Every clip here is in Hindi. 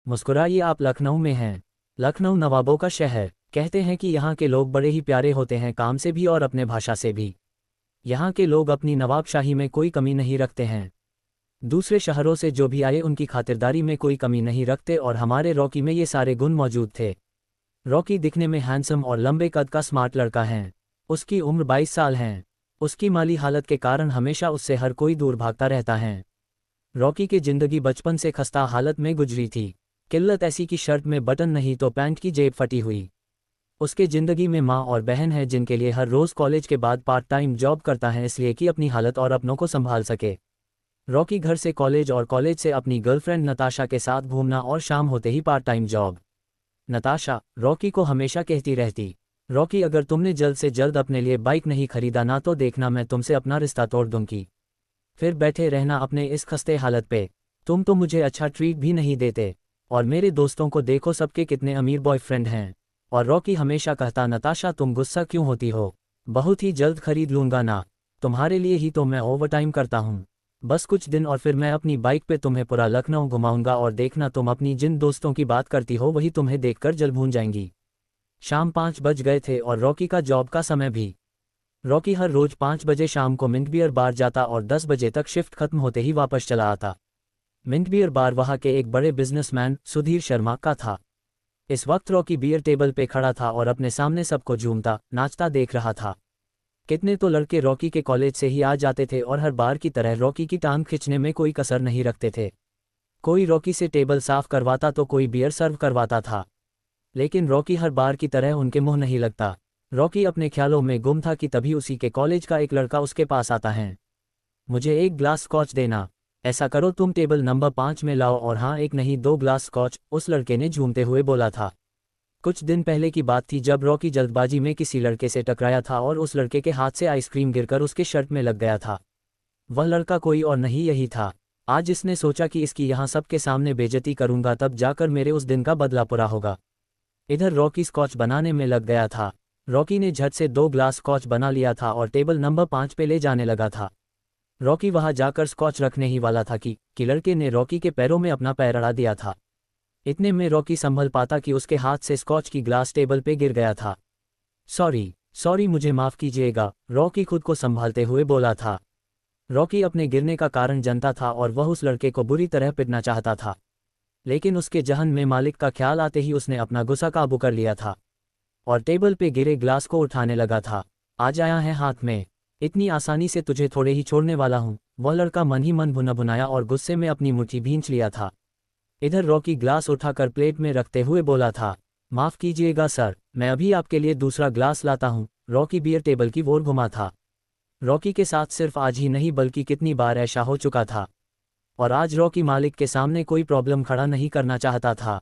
मुस्कुराइए, आप लखनऊ में हैं। लखनऊ नवाबों का शहर। कहते हैं कि यहाँ के लोग बड़े ही प्यारे होते हैं, काम से भी और अपने भाषा से भी। यहाँ के लोग अपनी नवाबशाही में कोई कमी नहीं रखते हैं। दूसरे शहरों से जो भी आए उनकी खातिरदारी में कोई कमी नहीं रखते, और हमारे रॉकी में ये सारे गुण मौजूद थे। रॉकी दिखने में हैंडसम और लंबे कद का स्मार्ट लड़का है। उसकी उम्र 22 साल है। उसकी माली हालत के कारण हमेशा उससे हर कोई दूर भागता रहता है। रॉकी की जिंदगी बचपन से खस्ता हालत में गुजरी थी। किल्लत ऐसी कि शर्ट में बटन नहीं तो पैंट की जेब फटी हुई। उसके जिंदगी में माँ और बहन है जिनके लिए हर रोज़ कॉलेज के बाद पार्ट टाइम जॉब करता है, इसलिए कि अपनी हालत और अपनों को संभाल सके। रॉकी घर से कॉलेज और कॉलेज से अपनी गर्लफ्रेंड नताशा के साथ घूमना और शाम होते ही part time job. Natasha Rocky को हमेशा कहती रहती, रॉकी अगर तुमने जल्द से जल्द अपने लिए बाइक नहीं खरीदा ना तो देखना मैं तुमसे अपना रिश्ता तोड़ दूंगी। फिर बैठे रहना अपने इस खस्ते हालत पे। तुम तो मुझे अच्छा ट्रीट भी नहीं देते, और मेरे दोस्तों को देखो सबके कितने अमीर बॉयफ्रेंड हैं। और रॉकी हमेशा कहता, नताशा तुम गुस्सा क्यों होती हो, बहुत ही जल्द खरीद लूंगा ना, तुम्हारे लिए ही तो मैं ओवरटाइम करता हूँ। बस कुछ दिन और फिर मैं अपनी बाइक पे तुम्हें पूरा लखनऊ घुमाऊंगा, और देखना तुम अपनी जिन दोस्तों की बात करती हो वही तुम्हें देखकर जल भून जाएंगी। शाम 5 बज गए थे और रॉकी का जॉब का समय भी। रॉकी हर रोज 5 बजे शाम को मिंट बियर बार जाता और 10 बजे तक शिफ्ट खत्म होते ही वापस चला आता। मिंट बियर बार वहाँ के एक बड़े बिजनेसमैन सुधीर शर्मा का था। इस वक्त रॉकी बियर टेबल पे खड़ा था और अपने सामने सबको झूमता नाचता देख रहा था। कितने तो लड़के रॉकी के कॉलेज से ही आ जाते थे और हर बार की तरह रॉकी की टांग खींचने में कोई कसर नहीं रखते थे। कोई रॉकी से टेबल साफ करवाता तो कोई बियर सर्व करवाता था, लेकिन रॉकी हर बार की तरह उनके मुंह नहीं लगता। रॉकी अपने ख्यालों में गुम था कि तभी उसी के कॉलेज का एक लड़का उसके पास आता है। मुझे एक ग्लास स्कॉच देना। ऐसा करो तुम टेबल नंबर 5 में लाओ, और हाँ एक नहीं 2 ग्लास स्कॉच, उस लड़के ने झूमते हुए बोला था। कुछ दिन पहले की बात थी जब रॉकी जल्दबाजी में किसी लड़के से टकराया था और उस लड़के के हाथ से आइसक्रीम गिरकर उसके शर्ट में लग गया था। वह लड़का कोई और नहीं यही था। आज इसने सोचा कि इसकी यहाँ सबके सामने बेइज्जती करूंगा, तब जाकर मेरे उस दिन का बदला पूरा होगा। इधर रॉकी स्कॉच बनाने में लग गया था। रॉकी ने झट से 2 ग्लास स्कॉच बना लिया था और टेबल नंबर 5 पे ले जाने लगा था। रॉकी वहां जाकर स्कॉच रखने ही वाला था कि लड़के ने रॉकी के पैरों में अपना पैर अड़ा दिया था। इतने में रॉकी संभल पाता कि उसके हाथ से स्कॉच की ग्लास टेबल पे गिर गया था। सॉरी मुझे माफ़ कीजिएगा, रॉकी खुद को संभालते हुए बोला था। रॉकी अपने गिरने का कारण जानता था और वह उस लड़के को बुरी तरह पिटना चाहता था, लेकिन उसके जहन में मालिक का ख्याल आते ही उसने अपना गुस्सा काबू कर लिया था और टेबल पे गिरे ग्लास को उठाने लगा था। आज आया है हाथ में, इतनी आसानी से तुझे थोड़े ही छोड़ने वाला हूँ। वह लड़का मन ही मन भुना भुनाया और गुस्से में अपनी मुट्ठी भींच लिया था। इधर रॉकी ग्लास उठाकर प्लेट में रखते हुए बोला था, माफ़ कीजिएगा सर, मैं अभी आपके लिए दूसरा ग्लास लाता हूँ। रॉकी बियर टेबल की ओर घुमा था। रॉकी के साथ सिर्फ आज ही नहीं बल्कि कितनी बार ऐसा हो चुका था, और आज रॉकी मालिक के सामने कोई प्रॉब्लम खड़ा नहीं करना चाहता था।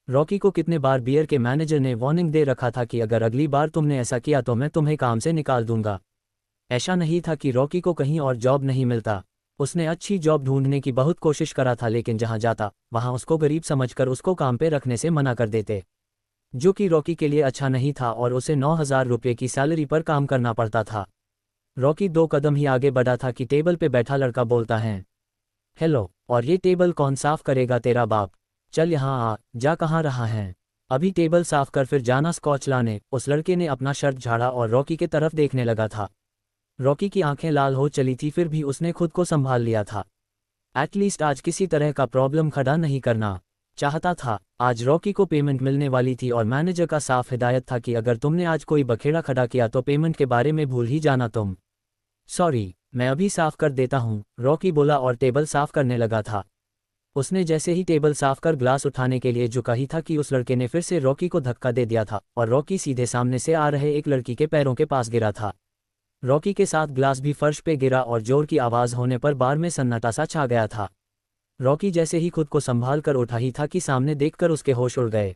रॉकी को कितने बार बियर के मैनेजर ने वार्निंग दे रखा था कि अगर अगली बार तुमने ऐसा किया तो मैं तुम्हें काम से निकाल दूंगा। ऐसा नहीं था कि रॉकी को कहीं और जॉब नहीं मिलता। उसने अच्छी जॉब ढूंढने की बहुत कोशिश करा था, लेकिन जहां जाता वहां उसको गरीब समझकर उसको काम पे रखने से मना कर देते, जो कि रॉकी के लिए अच्छा नहीं था, और उसे 9,000 रुपये की सैलरी पर काम करना पड़ता था। रॉकी 2 कदम ही आगे बढ़ा था कि टेबल पे बैठा लड़का बोलता है, हेलो, और ये टेबल कौन साफ करेगा, तेरा बाप? चल यहाँ आ, जा कहाँ रहा है? अभी टेबल साफ कर फिर जाना स्कॉच लाने। उस लड़के ने अपना शर्ट झाड़ा और रॉकी के तरफ देखने लगा था। रॉकी की आंखें लाल हो चली थी, फिर भी उसने खुद को संभाल लिया था। एटलीस्ट आज किसी तरह का प्रॉब्लम खड़ा नहीं करना चाहता था। आज रॉकी को पेमेंट मिलने वाली थी और मैनेजर का साफ हिदायत था कि अगर तुमने आज कोई बखेड़ा खड़ा किया तो पेमेंट के बारे में भूल ही जाना तुम। सॉरी, मैं अभी साफ कर देता हूँ, रॉकी बोला और टेबल साफ करने लगा था। उसने जैसे ही टेबल साफ कर ग्लास उठाने के लिए झुका ही था कि उस लड़के ने फिर से रॉकी को धक्का दे दिया था और रॉकी सीधे सामने से आ रहे एक लड़की के पैरों के पास गिरा था। रॉकी के साथ ग्लास भी फर्श पे गिरा और जोर की आवाज़ होने पर बार में सन्नाटा सा छा गया था। रॉकी जैसे ही खुद को संभाल कर उठा ही था कि सामने देखकर उसके होश उड़ गए।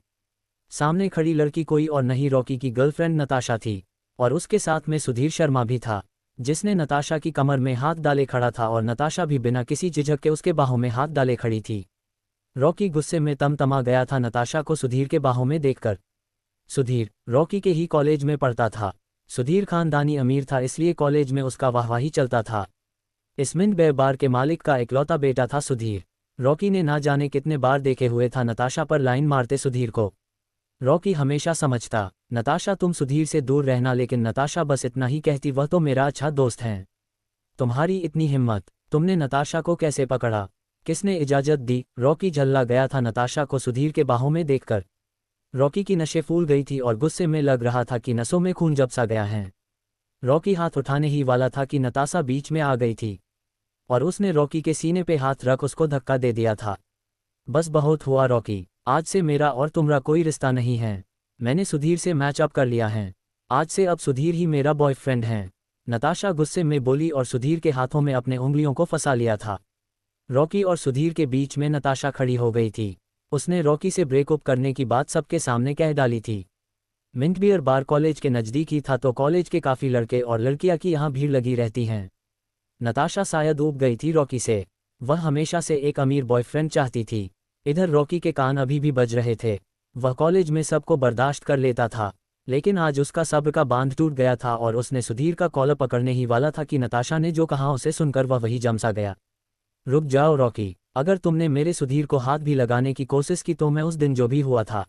सामने खड़ी लड़की कोई और नहीं रॉकी की गर्लफ्रेंड नताशा थी, और उसके साथ में सुधीर शर्मा भी था, जिसने नताशा की कमर में हाथ डाले खड़ा था, और नताशा भी बिना किसी झिझक के उसके बाहों में हाथ डाले खड़ी थी। रॉकी गुस्से में तमतमा गया था नताशा को सुधीर के बाहों में देखकर। सुधीर रॉकी के ही कॉलेज में पढ़ता था। सुधीर खानदानी अमीर था, इसलिए कॉलेज में उसका वाहवाही चलता था। इस मिंट बियर बार के मालिक का इकलौता बेटा था सुधीर। रॉकी ने ना जाने कितने बार देखे हुए था नताशा पर लाइन मारते सुधीर को। रॉकी हमेशा समझता, नताशा तुम सुधीर से दूर रहना, लेकिन नताशा बस इतना ही कहती, वह तो मेरा अच्छा दोस्त है। तुम्हारी इतनी हिम्मत, तुमने नताशा को कैसे पकड़ा, किसने इजाज़त दी? रॉकी झल्ला गया था नताशा को सुधीर के बाहों में देखकर। रॉकी की नसें फूल गई थी और गुस्से में लग रहा था कि नसों में खून जब सा गया है। रॉकी हाथ उठाने ही वाला था कि नताशा बीच में आ गई थी और उसने रॉकी के सीने पे हाथ रख उसको धक्का दे दिया था। बस बहुत हुआ रॉकी, आज से मेरा और तुम्हारा कोई रिश्ता नहीं है। मैंने सुधीर से मैच अप कर लिया है, आज से अब सुधीर ही मेरा बॉयफ्रेंड है। नताशा गुस्से में बोली और सुधीर के हाथों में अपने उंगलियों को फंसा लिया था। रॉकी और सुधीर के बीच में नताशा खड़ी हो गई थी। उसने रॉकी से ब्रेकअप करने की बात सबके सामने कह डाली थी। मिंट बियर बार कॉलेज के नज़दीक ही था, तो कॉलेज के काफ़ी लड़के और लड़कियां की यहाँ भीड़ लगी रहती हैं। नताशा शायद ऊब गई थी रॉकी से, वह हमेशा से एक अमीर बॉयफ्रेंड चाहती थी। इधर रॉकी के कान अभी भी बज रहे थे, वह कॉलेज में सबको बर्दाश्त कर लेता था, लेकिन आज उसका सब्र का बांध टूट गया था और उसने सुधीर का कॉलर पकड़ने ही वाला था कि नताशा ने जो कहा उसे सुनकर वह वही जम सा गया। रुक जाओ रॉकी, अगर तुमने मेरे सुधीर को हाथ भी लगाने की कोशिश की तो मैं उस दिन जो भी हुआ था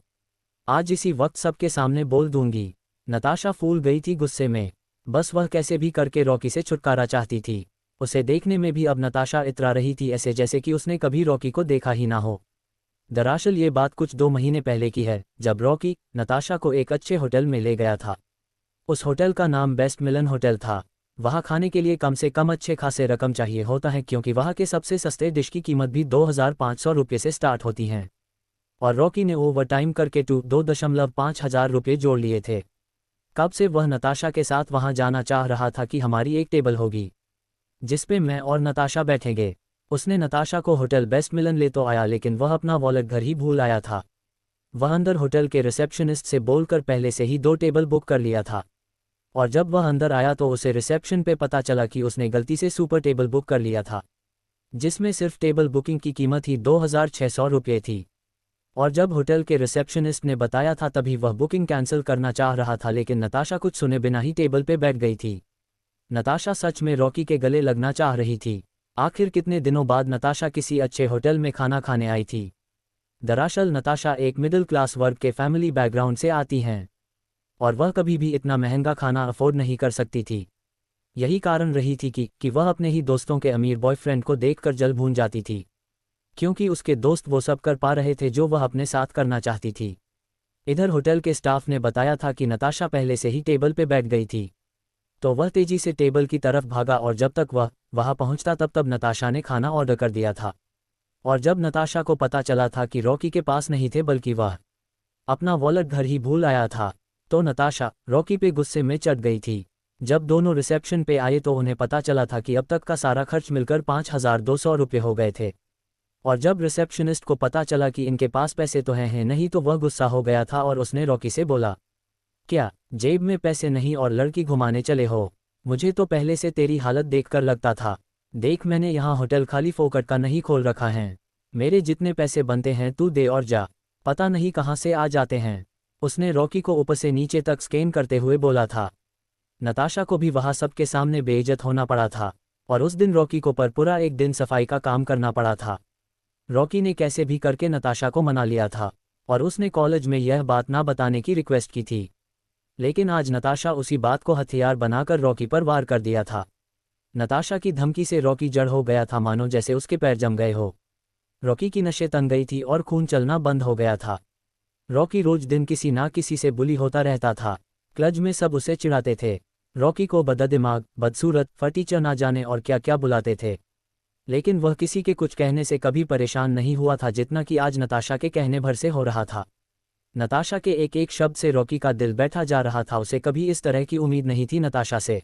आज इसी वक्त सबके सामने बोल दूंगी। नताशा फूल गई थी गुस्से में, बस वह कैसे भी करके रॉकी से छुटकारा चाहती थी। उसे देखने में भी अब नताशा इतरा रही थी, ऐसे जैसे कि उसने कभी रॉकी को देखा ही ना हो। दरअसल ये बात कुछ 2 महीने पहले की है, जब रॉकी नताशा को एक अच्छे होटल में ले गया था। उस होटल का नाम बेस्ट मिलन होटल था। वहाँ खाने के लिए कम से कम अच्छे खासे रकम चाहिए होता है, क्योंकि वहाँ के सबसे सस्ते डिश की कीमत भी 2500 रुपये से स्टार्ट होती हैं। और रॉकी ने ओवर टाइम करके 2.5 हज़ार रुपये जोड़ लिए थे। कब से वह नताशा के साथ वहाँ जाना चाह रहा था कि हमारी एक टेबल होगी जिसपे मैं और नताशा बैठेंगे। उसने नताशा को होटल बेस्ट मिलन ले तो आया, लेकिन वह अपना वॉलेट घर ही भूल आया था। वह अंदर होटल के रिसेप्शनिस्ट से बोलकर पहले से ही 2 टेबल बुक कर लिया था, और जब वह अंदर आया तो उसे रिसेप्शन पे पता चला कि उसने गलती से सुपर टेबल बुक कर लिया था, जिसमें सिर्फ टेबल बुकिंग की कीमत ही 2600 रुपये थी। और जब होटल के रिसेप्शनिस्ट ने बताया था तभी वह बुकिंग कैंसिल करना चाह रहा था, लेकिन नताशा कुछ सुने बिना ही टेबल पे बैठ गई थी। नताशा सच में रॉकी के गले लगना चाह रही थी। आखिर कितने दिनों बाद नताशा किसी अच्छे होटल में खाना खाने आई थी। दरअसल नताशा एक मिडिल क्लास वर्ग के फैमिली बैकग्राउंड से आती हैं और वह कभी भी इतना महंगा खाना अफोर्ड नहीं कर सकती थी। यही कारण रही थी कि वह अपने ही दोस्तों के अमीर बॉयफ्रेंड को देखकर जल भून जाती थी, क्योंकि उसके दोस्त वो सब कर पा रहे थे जो वह अपने साथ करना चाहती थी। इधर होटल के स्टाफ ने बताया था कि नताशा पहले से ही टेबल पे बैठ गई थी, तो वह तेजी से टेबल की तरफ भागा और जब तक वह वहां पहुंचता तब नताशा ने खाना ऑर्डर कर दिया था। और जब नताशा को पता चला था कि रॉकी के पास नहीं थे बल्कि वह अपना वॉलेट घर ही भूल आया था, तो नताशा रॉकी पे गुस्से में चढ़ गई थी। जब दोनों रिसेप्शन पे आए तो उन्हें पता चला था कि अब तक का सारा खर्च मिलकर 5200 रुपये हो गए थे। और जब रिसेप्शनिस्ट को पता चला कि इनके पास पैसे तो हैं नहीं, तो वह गुस्सा हो गया था और उसने रॉकी से बोला, क्या जेब में पैसे नहीं और लड़की घुमाने चले हो? मुझे तो पहले से तेरी हालत देखकर लगता था। देख, मैंने यहाँ होटल खाली फोकट का नहीं खोल रखा है। मेरे जितने पैसे बनते हैं तू दे और जा, पता नहीं कहाँ से आ जाते हैं। उसने रॉकी को ऊपर से नीचे तक स्कैन करते हुए बोला था। नताशा को भी वहाँ सबके सामने बेइज्जत होना पड़ा था और उस दिन रॉकी को पर पूरा एक दिन सफाई का काम करना पड़ा था। रॉकी ने कैसे भी करके नताशा को मना लिया था और उसने कॉलेज में यह बात ना बताने की रिक्वेस्ट की थी, लेकिन आज नताशा उसी बात को हथियार बनाकर रॉकी पर वार कर दिया था। नताशा की धमकी से रॉकी जड़ हो गया था, मानो जैसे उसके पैर जम गए हो। रॉकी की नशें तन गई थी और खून चलना बंद हो गया था। रॉकी रोज दिन किसी ना किसी से बुली होता रहता था। क्लज में सब उसे चिढ़ाते थे। रॉकी को बददिमाग, बदसूरत, फटीचर ना जाने और क्या क्या बुलाते थे, लेकिन वह किसी के कुछ कहने से कभी परेशान नहीं हुआ था जितना कि आज नताशा के कहने भर से हो रहा था। नताशा के एक एक शब्द से रॉकी का दिल बैठा जा रहा था। उसे कभी इस तरह की उम्मीद नहीं थी नताशा से।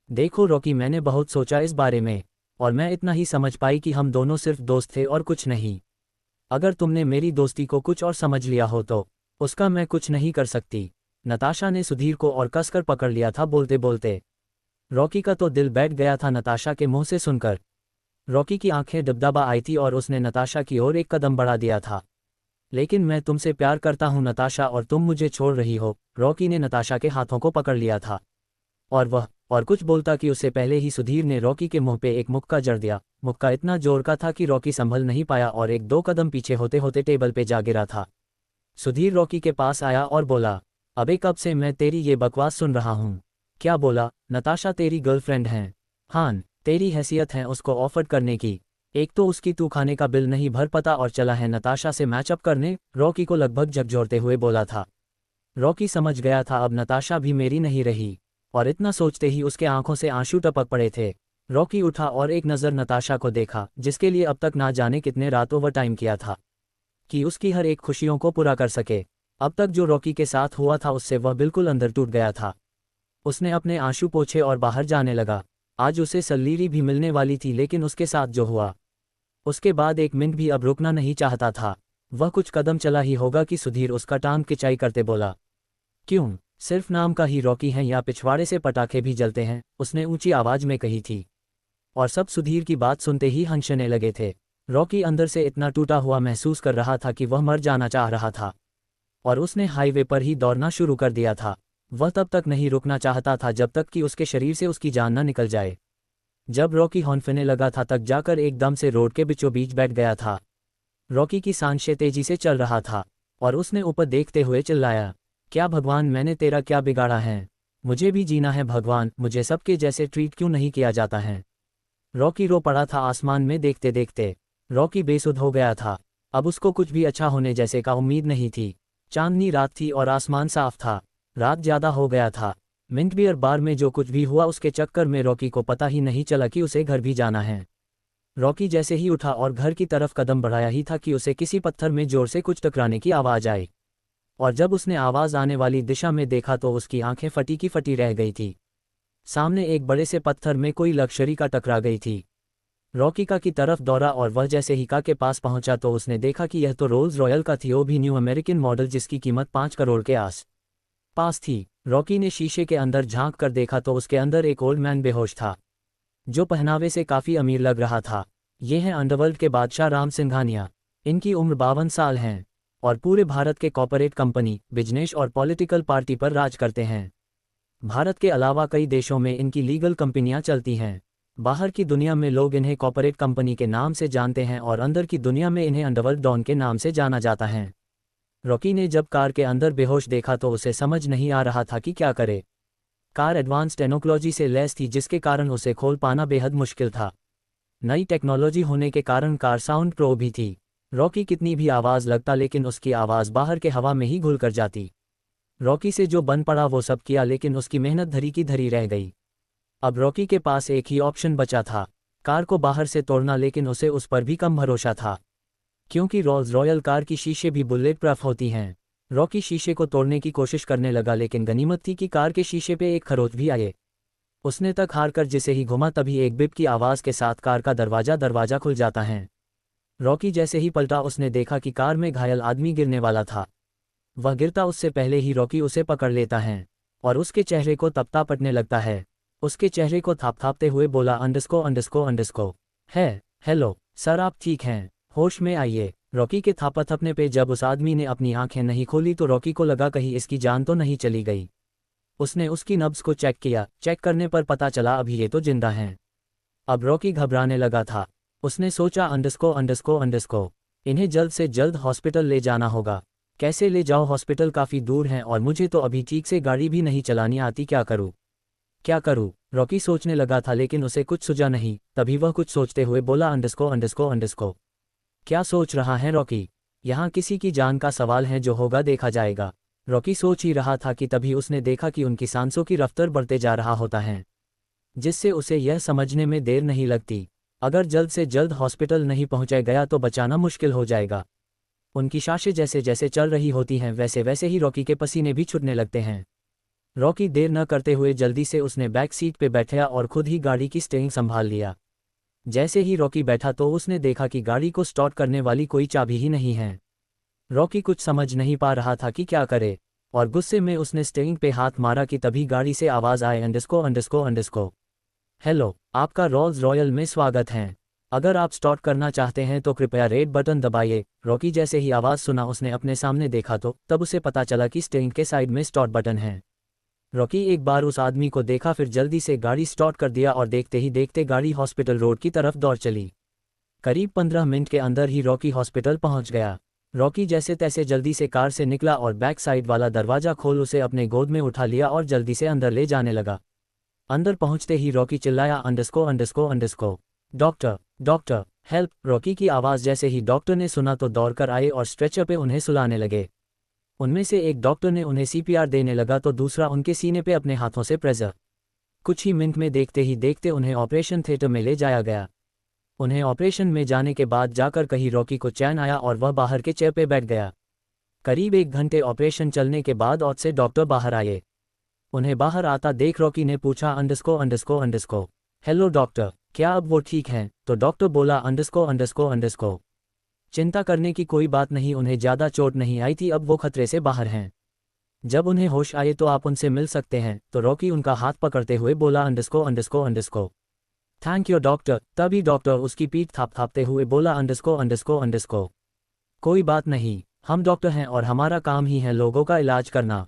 देखो रॉकी, मैंने बहुत सोचा इस बारे में और मैं इतना ही समझ पाई कि हम दोनों सिर्फ दोस्त थे और कुछ नहीं। अगर तुमने मेरी दोस्ती को कुछ और समझ लिया हो तो उसका मैं कुछ नहीं कर सकती। नताशा ने सुधीर को और कसकर पकड़ लिया था बोलते बोलते। रॉकी का तो दिल बैठ गया था नताशा के मुंह से सुनकर। रॉकी की आंखें दबदबा आई थी और उसने नताशा की ओर एक कदम बढ़ा दिया था। लेकिन मैं तुमसे प्यार करता हूं नताशा, और तुम मुझे छोड़ रही हो। रॉकी ने नताशा के हाथों को पकड़ लिया था और और कुछ बोलता कि उससे पहले ही सुधीर ने रॉकी के मुंह पे एक मुक्का जड़ दिया। मुक्का इतना जोर का था कि रॉकी संभल नहीं पाया और एक दो कदम पीछे होते होते टेबल पे जा गिरा था। सुधीर रॉकी के पास आया और बोला, अबे कब से मैं तेरी ये बकवास सुन रहा हूँ। क्या बोला? नताशा तेरी गर्लफ्रेंड हैं? हाँ, तेरी हैसियत है उसको ऑफर करने की। एक तो उसकी तू खाने का बिल नहीं भर पाता और चला है नताशा से मैचअप करने। रॉकी को लगभग झकझोरते हुए बोला था। रॉकी समझ गया था अब नताशा भी मेरी नहीं रही, और इतना सोचते ही उसके आंखों से आंसू टपक पड़े थे। रॉकी उठा और एक नज़र नताशा को देखा, जिसके लिए अब तक ना जाने कितने रात ओवर टाइम किया था कि उसकी हर एक खुशियों को पूरा कर सके। अब तक जो रॉकी के साथ हुआ था उससे वह बिल्कुल अंदर टूट गया था। उसने अपने आंसू पोंछे और बाहर जाने लगा। आज उसे सल्लीरी भी मिलने वाली थी, लेकिन उसके साथ जो हुआ उसके बाद एक मिनट भी अब रुकना नहीं चाहता था। वह कुछ कदम चला ही होगा कि सुधीर उसका टांग खिंचाई करते बोला, क्यों, सिर्फ नाम का ही रॉकी हैं या पिछवाड़े से पटाखे भी जलते हैं? उसने ऊंची आवाज में कही थी। और सब सुधीर की बात सुनते ही हंसने लगे थे। रॉकी अंदर से इतना टूटा हुआ महसूस कर रहा था कि वह मर जाना चाह रहा था, और उसने हाईवे पर ही दौड़ना शुरू कर दिया था। वह तब तक नहीं रुकना चाहता था जब तक कि उसके शरीर से उसकी जान न निकल जाए। जब रॉकी हॉर्न लगा था तक जाकर एकदम से रोड के बीचों बीच बैठ गया था। रॉकी की सांसें तेजी से चल रहा था और उसने ऊपर देखते हुए चिल्लाया, क्या भगवान, मैंने तेरा क्या बिगाड़ा है? मुझे भी जीना है भगवान, मुझे सबके जैसे ट्रीट क्यों नहीं किया जाता है? रॉकी रो पड़ा था आसमान में देखते देखते। रॉकी बेसुध हो गया था। अब उसको कुछ भी अच्छा होने जैसे का उम्मीद नहीं थी। चांदनी रात थी और आसमान साफ था। रात ज्यादा हो गया था। मिंट बियर बार में जो कुछ भी हुआ उसके चक्कर में रॉकी को पता ही नहीं चला कि उसे घर भी जाना है। रॉकी जैसे ही उठा और घर की तरफ कदम बढ़ाया ही था कि उसे किसी पत्थर में जोर से कुछ टकराने की आवाज़ आई, और जब उसने आवाज़ आने वाली दिशा में देखा तो उसकी आंखें फटी की फटी रह गई थी। सामने एक बड़े से पत्थर में कोई लक्जरी कार टकरा गई थी। रॉकी कार की तरफ दौड़ा और वह जैसे ही कार के पास पहुंचा तो उसने देखा कि यह तो रोल्स रॉयल का थी, वो भी न्यू अमेरिकन मॉडल, जिसकी कीमत 5 करोड़ के आस पास थी। रॉकी ने शीशे के अंदर झांक कर देखा तो उसके अंदर एक ओल्ड मैन बेहोश था, जो पहनावे से काफ़ी अमीर लग रहा था। ये हैं अंडरवर्ल्ड के बादशाह राम सिंघानिया। इनकी उम्र 52 साल हैं और पूरे भारत के कॉर्पोरेट कंपनी, बिजनेस और पॉलिटिकल पार्टी पर राज करते हैं। भारत के अलावा कई देशों में इनकी लीगल कंपनियां चलती हैं। बाहर की दुनिया में लोग इन्हें कॉर्पोरेट कंपनी के नाम से जानते हैं और अंदर की दुनिया में इन्हें अंडरवर्ल्ड डॉन के नाम से जाना जाता है। रॉकी ने जब कार के अंदर बेहोश देखा तो उसे समझ नहीं आ रहा था कि क्या करे। कार एडवांस टेक्नोलॉजी से लैस थी, जिसके कारण उसे खोल पाना बेहद मुश्किल था। नई टेक्नोलॉजी होने के कारण कार साउंड प्रो भी थी। रॉकी कितनी भी आवाज़ लगता लेकिन उसकी आवाज़ बाहर के हवा में ही घुल कर जाती। रॉकी से जो बन पड़ा वो सब किया, लेकिन उसकी मेहनत धरी की धरी रह गई। अब रॉकी के पास एक ही ऑप्शन बचा था, कार को बाहर से तोड़ना, लेकिन उसे उस पर भी कम भरोसा था, क्योंकि रोल्स रॉयल कार की शीशे भी बुलेट प्रूफ होती हैं। रॉकी शीशे को तोड़ने की कोशिश करने लगा, लेकिन गनीमत थी कि कार के शीशे पे एक खरोच भी आए। उसने तक हार कर जिसे ही घुमा तभी एक बिप की आवाज़ के साथ कार का दरवाजा खुल जाता है। रॉकी जैसे ही पलटा उसने देखा कि कार में घायल आदमी गिरने वाला था। वह गिरता उससे पहले ही रॉकी उसे पकड़ लेता है और उसके चेहरे को तपता पटने लगता है। उसके चेहरे को थापते हुए बोला, अंडरस्को है, हेलो सर, आप ठीक हैं? होश में आइए। रॉकी के थपने पे जब उस आदमी ने अपनी आंखें नहीं खोली तो रॉकी को लगा कहीं इसकी जान तो नहीं चली गई। उसने उसकी नब्ज को चेक किया। चेक करने पर पता चला अभी ये तो जिंदा हैं। अब रॉकी घबराने लगा था। उसने सोचा, अंडरस्को, इन्हें जल्द से जल्द हॉस्पिटल ले जाना होगा। कैसे ले जाओ? हॉस्पिटल काफ़ी दूर हैं और मुझे तो अभी ठीक से गाड़ी भी नहीं चलानी आती, क्या करूँ? रॉकी सोचने लगा था, लेकिन उसे कुछ सूझा नहीं। तभी वह कुछ सोचते हुए बोला, अंडरस्को। क्या सोच रहा है रॉकी? यहाँ किसी की जान का सवाल है, जो होगा देखा जाएगा। रॉकी सोच ही रहा था कि तभी उसने देखा कि उनकी सांसों की रफ्तार बढ़ते जा रहा होता है, जिससे उसे यह समझने में देर नहीं लगती, अगर जल्द से जल्द हॉस्पिटल नहीं पहुंचा गया तो बचाना मुश्किल हो जाएगा। उनकी सांसें जैसे जैसे चल रही होती हैं वैसे वैसे ही रॉकी के पसीने भी छूटने लगते हैं। रॉकी देर न करते हुए जल्दी से उसने बैक सीट पे बैठा और खुद ही गाड़ी की स्टीयरिंग संभाल लिया। जैसे ही रॉकी बैठा तो उसने देखा कि गाड़ी को स्टार्ट करने वाली कोई चाबी ही नहीं है। रॉकी कुछ समझ नहीं पा रहा था कि क्या करे, और गुस्से में उसने स्टीयरिंग पे हाथ मारा कि तभी गाड़ी से आवाज़ आए, अंडरस्को। हेलो, आपका रोल्स रॉयल में स्वागत है। अगर आप स्टार्ट करना चाहते हैं तो कृपया रेड बटन दबाइए। रॉकी जैसे ही आवाज़ सुना उसने अपने सामने देखा तो तब उसे पता चला कि स्टीयरिंग के साइड में स्टार्ट बटन है। रॉकी एक बार उस आदमी को देखा, फिर जल्दी से गाड़ी स्टार्ट कर दिया और देखते ही देखते गाड़ी हॉस्पिटल रोड की तरफ दौड़ चली। करीब 15 मिनट के अंदर ही रॉकी हॉस्पिटल पहुंच गया। रॉकी जैसे तैसे जल्दी से कार से निकला और बैक साइड वाला दरवाजा खोल उसे अपने गोद में उठा लिया और जल्दी से अंदर ले जाने लगा। अंदर पहुंचते ही रॉकी चिल्लाया, अंडरस्को अंडरस्को अंडरस्को, डॉक्टर डॉक्टर हेल्प। रॉकी की आवाज़ जैसे ही डॉक्टर ने सुना तो दौड़कर आए और स्ट्रेचर पे उन्हें सुलाने लगे। उनमें से एक डॉक्टर ने उन्हें सीपीआर देने लगा तो दूसरा उनके सीने पे अपने हाथों से प्रेशर। कुछ ही मिनट में देखते ही देखते उन्हें ऑपरेशन थिएटर में ले जाया गया। उन्हें ऑपरेशन में जाने के बाद जाकर कहीं रॉकी को चैन आया और वह बाहर के चेयर पे बैठ गया। करीब 1 घंटे ऑपरेशन चलने के बाद औद से डॉक्टर बाहर आए। उन्हें बाहर आता देख रॉकी ने पूछा, अंडरस्को अंडरस्को अंडरस्को, हेलो डॉक्टर, क्या अब वो ठीक हैं? तो डॉक्टर बोला, अंडरस्को अंडरस्को अंडरस्को, चिंता करने की कोई बात नहीं, उन्हें ज़्यादा चोट नहीं आई थी, अब वो खतरे से बाहर हैं। जब उन्हें होश आए तो आप उनसे मिल सकते हैं। तो रॉकी उनका हाथ पकड़ते हुए बोला, अंडरस्को अंडरस्को अंडरस्को, थैंक यू डॉक्टर। तभी डॉक्टर उसकी पीठ थापते हुए बोला, अंडरस्को अंडरस्को अंडरस्को, कोई बात नहीं, हम डॉक्टर हैं और हमारा काम ही है लोगों का इलाज करना।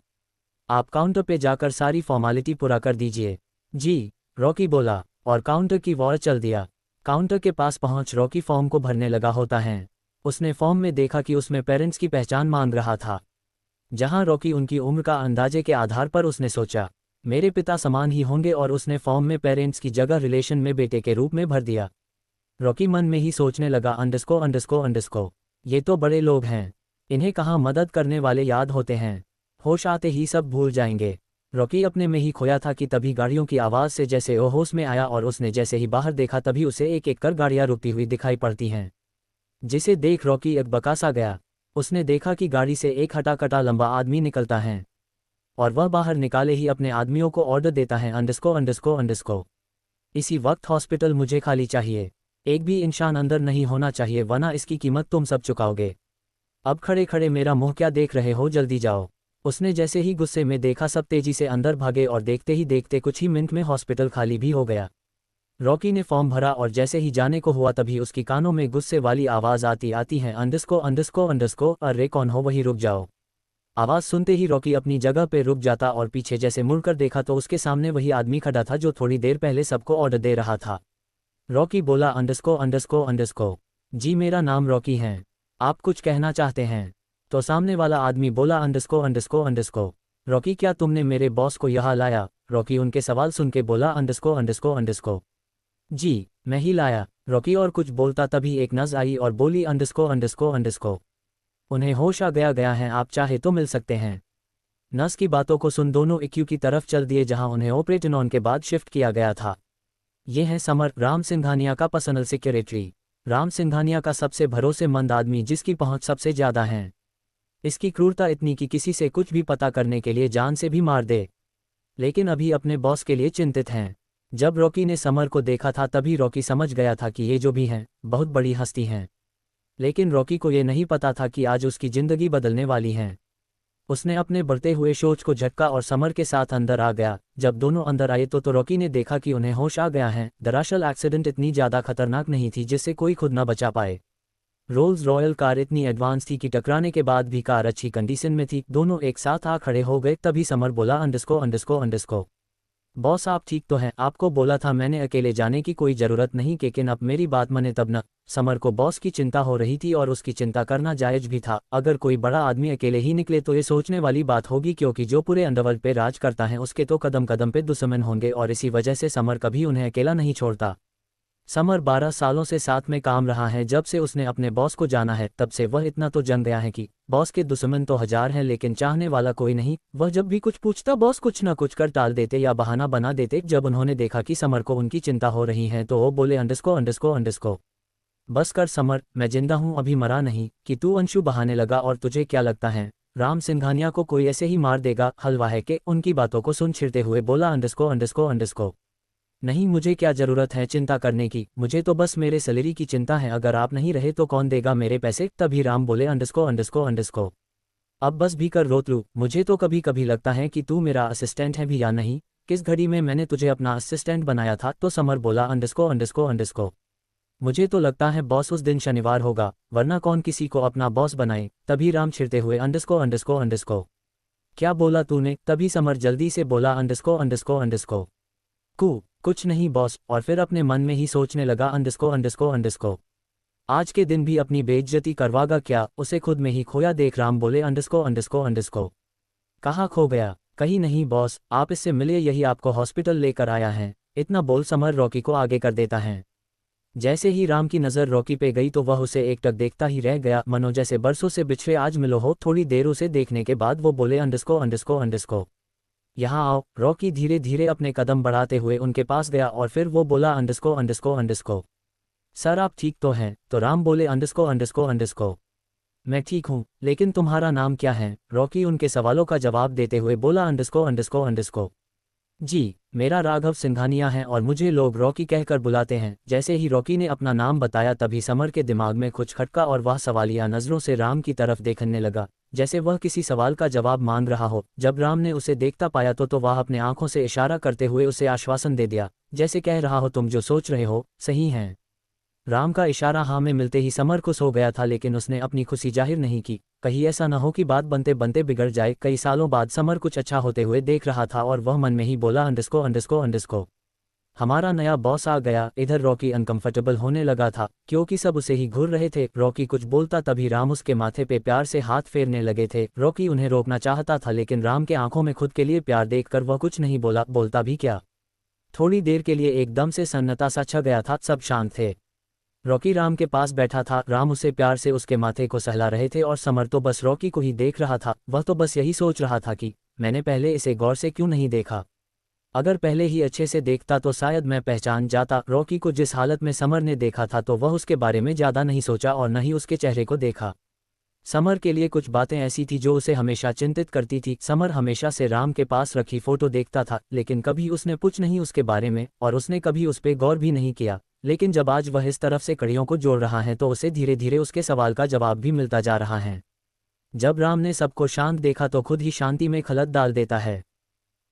आप काउंटर पे जाकर सारी फॉर्मेलिटी पूरा कर दीजिए। जी, रॉकी बोला और काउंटर की ओर चल दिया। काउंटर के पास पहुंच रॉकी फॉर्म को भरने लगा होता है। उसने फॉर्म में देखा कि उसमें पेरेंट्स की पहचान मांग रहा था। जहां रॉकी उनकी उम्र का अंदाजे के आधार पर उसने सोचा मेरे पिता समान ही होंगे और उसने फॉर्म में पेरेंट्स की जगह रिलेशन में बेटे के रूप में भर दिया। रॉकी मन में ही सोचने लगा, अंडरस्को अंडरस्को अंडरस्को, ये तो बड़े लोग हैं, इन्हें कहाँ मदद करने वाले याद होते हैं, होश आते ही सब भूल जाएंगे। रॉकी अपने में ही खोया था कि तभी गाड़ियों की आवाज़ से जैसे वो होश में आया और उसने जैसे ही बाहर देखा तभी उसे एक एक कर गाड़ियाँ रुकती हुई दिखाई पड़ती हैं, जिसे देख रॉकी अकबका सा गया। उसने देखा कि गाड़ी से एक हटा-कटा लंबा आदमी निकलता है और वह बाहर निकाले ही अपने आदमियों को ऑर्डर देता है, अंडरस्को अंडरस्को अंडरस्को, इसी वक्त हॉस्पिटल मुझे खाली चाहिए, एक भी इंसान अंदर नहीं होना चाहिए वरना इसकी कीमत तुम सब चुकाओगे। अब खड़े खड़े मेरा मुंह क्या देख रहे हो, जल्दी जाओ। उसने जैसे ही गुस्से में देखा सब तेजी से अंदर भागे और देखते ही देखते कुछ ही मिनट में हॉस्पिटल खाली भी हो गया। रॉकी ने फॉर्म भरा और जैसे ही जाने को हुआ तभी उसकी कानों में गुस्से वाली आवाज़ आती है, अंडरस्को अंडरस्को अंडरस्को, अरे कौन हो, वही रुक जाओ। आवाज़ सुनते ही रॉकी अपनी जगह पे रुक जाता और पीछे जैसे मुड़कर देखा तो उसके सामने वही आदमी खड़ा था जो थोड़ी देर पहले सबको ऑर्डर दे रहा था। रॉकी बोला, अंडरस्को अंडरस्को अंडरस्को, जी मेरा नाम रॉकी है, आप कुछ कहना चाहते हैं? तो सामने वाला आदमी बोला, अंडरस्को अंडरस्को अंडरस्को, रॉकी क्या तुमने मेरे बॉस को यहाँ लाया? रॉकी उनके सवाल सुन के बोला, अंडरस्को अंडरस्को अंडरस्को, जी मैं ही लाया। रॉकी और कुछ बोलता तभी एक नर्स आई और बोली, अंडरस्को अंडरस्को अंडरस्को, उन्हें होश आ गया है, आप चाहे तो मिल सकते हैं। नर्स की बातों को सुन दोनों एक्यू की तरफ चल दिए जहां उन्हें ऑपरेशन ऑन के बाद शिफ्ट किया गया था। ये है समर, राम सिंघानिया का पर्सनल सेक्रेटरी। राम सिंघानिया का सबसे भरोसेमंद आदमी जिसकी पहुंच सबसे ज़्यादा है। इसकी क्रूरता इतनी कि किसी से कुछ भी पता करने के लिए जान से भी मार दे, लेकिन अभी अपने बॉस के लिए चिंतित हैं। जब रॉकी ने समर को देखा था तभी रॉकी समझ गया था कि ये जो भी हैं बहुत बड़ी हस्ती हैं, लेकिन रॉकी को ये नहीं पता था कि आज उसकी ज़िंदगी बदलने वाली हैं। उसने अपने बढ़ते हुए सोच को झटका और समर के साथ अंदर आ गया। जब दोनों अंदर आए तो रॉकी ने देखा कि उन्हें होश आ गया है। दरअसल एक्सीडेंट इतनी ज़्यादा खतरनाक नहीं थी जिससे कोई खुद न बचा पाए। रोल्स रॉयल कार इतनी एडवांस थी कि टकराने के बाद भी कार अच्छी कंडीशन में थी। दोनों एक साथ आ खड़े हो गए तभी समर बोला, अंडरस्को अंडरस्को अंडरस्को, बॉस आप ठीक तो हैं? आपको बोला था मैंने अकेले जाने की कोई ज़रूरत नहीं, लेकिन अब मेरी बात माने तब न। समर को बॉस की चिंता हो रही थी और उसकी चिंता करना जायज़ भी था। अगर कोई बड़ा आदमी अकेले ही निकले तो ये सोचने वाली बात होगी, क्योंकि जो पूरे अंडरवर्ल्ड पे राज करता है उसके तो कदम कदम पे दुश्मन होंगे और इसी वजह से समर कभी उन्हें अकेला नहीं छोड़ता। समर 12 सालों से साथ में काम रहा है। जब से उसने अपने बॉस को जाना है तब से वह इतना तो जन गया है कि बॉस के दुश्मन तो 1000 हैं लेकिन चाहने वाला कोई नहीं। वह जब भी कुछ पूछता बॉस कुछ ना कुछ कर टाल देते या बहाना बना देते। जब उन्होंने देखा कि समर को उनकी चिंता हो रही है तो वो बोले, अंडरस्को अंडरस्को अंडरस्को, बस कर समर, मैं जिंदा हूँ अभी मरा नहीं। कि तू अंशु बहाने लगा और तुझे क्या लगता है राम सिंघानिया को कोई ऐसे ही मार देगा? हलवा है कि उनकी बातों को सुन छिड़ते हुए बोला, अंडरस्को अंडरस्को अंडरस्को, नहीं मुझे क्या ज़रूरत है चिंता करने की, मुझे तो बस मेरे सैलरी की चिंता है। अगर आप नहीं रहे तो कौन देगा मेरे पैसे? तभी राम बोले, अंडरस्को अंडरस्को अंडरस्को, अब बस भी कर रोतलू। मुझे तो कभी कभी लगता है कि तू मेरा असिस्टेंट है भी या नहीं। किस घड़ी में मैंने तुझे अपना असिस्टेंट बनाया था? तो समर बोला, अंडरस्को अंडरस्को अंडरस्को, मुझे तो लगता है बॉस उस दिन शनिवार होगा, वरना कौन किसी को अपना बॉस बनाए। तभी राम छिड़ते हुए, अंडरस्को अंडरस्को अंडरस्को, क्या बोला तूने? तभी समर जल्दी से बोला अंडरस्को। कुछ नहीं बॉस, और फिर अपने मन में ही सोचने लगा अंडरस्को। आज के दिन भी अपनी बेइज्जती करवागा क्या, उसे खुद में ही खोया देख राम बोले अंडरस्को। कहाँ खो गया? कहीं नहीं बॉस, आप इससे मिले, यही आपको हॉस्पिटल लेकर आया है। इतना बोल समर रॉकी को आगे कर देता है। जैसे ही राम की नज़र रॉकी पे गई तो वह उसे एकटक देखता ही रह गया, मनो जैसे बरसों से बिछड़े आज मिलो हो। थोड़ी देर उसे देखने के बाद वो बोले अंडरस्को। यहाँ आओ। रॉकी धीरे धीरे अपने कदम बढ़ाते हुए उनके पास गया और फिर वो बोला अंडरस्को। सर आप ठीक तो हैं? तो राम बोले अंडरस्को। मैं ठीक हूँ, लेकिन तुम्हारा नाम क्या है? रॉकी उनके सवालों का जवाब देते हुए बोला अंडरस्को। जी, मेरा राघव सिंघानिया है और मुझे लोग रॉकी कहकर बुलाते हैं। जैसे ही रॉकी ने अपना नाम बताया तभी समर के दिमाग में कुछ खटका और वह सवालिया नज़रों से राम की तरफ देखने लगा, जैसे वह किसी सवाल का जवाब मांग रहा हो। जब राम ने उसे देखता पाया तो वह अपने आंखों से इशारा करते हुए उसे आश्वासन दे दिया, जैसे कह रहा हो तुम जो सोच रहे हो सही है। राम का इशारा हाँ में मिलते ही समर खुश हो गया था, लेकिन उसने अपनी खुशी जाहिर नहीं की। कहीं ऐसा न हो कि बात बनते बनते बिगड़ जाए। कई सालों बाद समर कुछ अच्छा होते हुए देख रहा था और वह मन में ही बोला अंडरस्को। हमारा नया बॉस आ गया। इधर रॉकी अनकंफर्टेबल होने लगा था क्योंकि सब उसे ही घूर रहे थे। रॉकी कुछ बोलता तभी राम उसके माथे पे प्यार से हाथ फेरने लगे थे। रॉकी उन्हें रोकना चाहता था, लेकिन राम के आंखों में खुद के लिए प्यार देखकर वह कुछ नहीं बोलता भी क्या। थोड़ी देर के लिए एकदम से सन्नाटा सा छा गया था, सब शांत थे। रॉकी राम के पास बैठा था, राम उसे प्यार से उसके माथे को सहला रहे थे और समर तो बस रॉकी को ही देख रहा था। वह तो बस यही सोच रहा था कि मैंने पहले इसे गौर से क्यों नहीं देखा। अगर पहले ही अच्छे से देखता तो शायद मैं पहचान जाता। रॉकी को जिस हालत में समर ने देखा था तो वह उसके बारे में ज़्यादा नहीं सोचा और न ही उसके चेहरे को देखा। समर के लिए कुछ बातें ऐसी थी जो उसे हमेशा चिंतित करती थी। समर हमेशा से राम के पास रखी फोटो देखता था, लेकिन कभी उसने पूछ नहीं उसके बारे में और उसने कभी उस पर गौर भी नहीं किया। लेकिन जब आज वह इस तरफ से कड़ियों को जोड़ रहा है तो उसे धीरे धीरे उसके सवाल का जवाब भी मिलता जा रहा है। जब राम ने सबको शांत देखा तो खुद ही शांति में खलत डाल देता है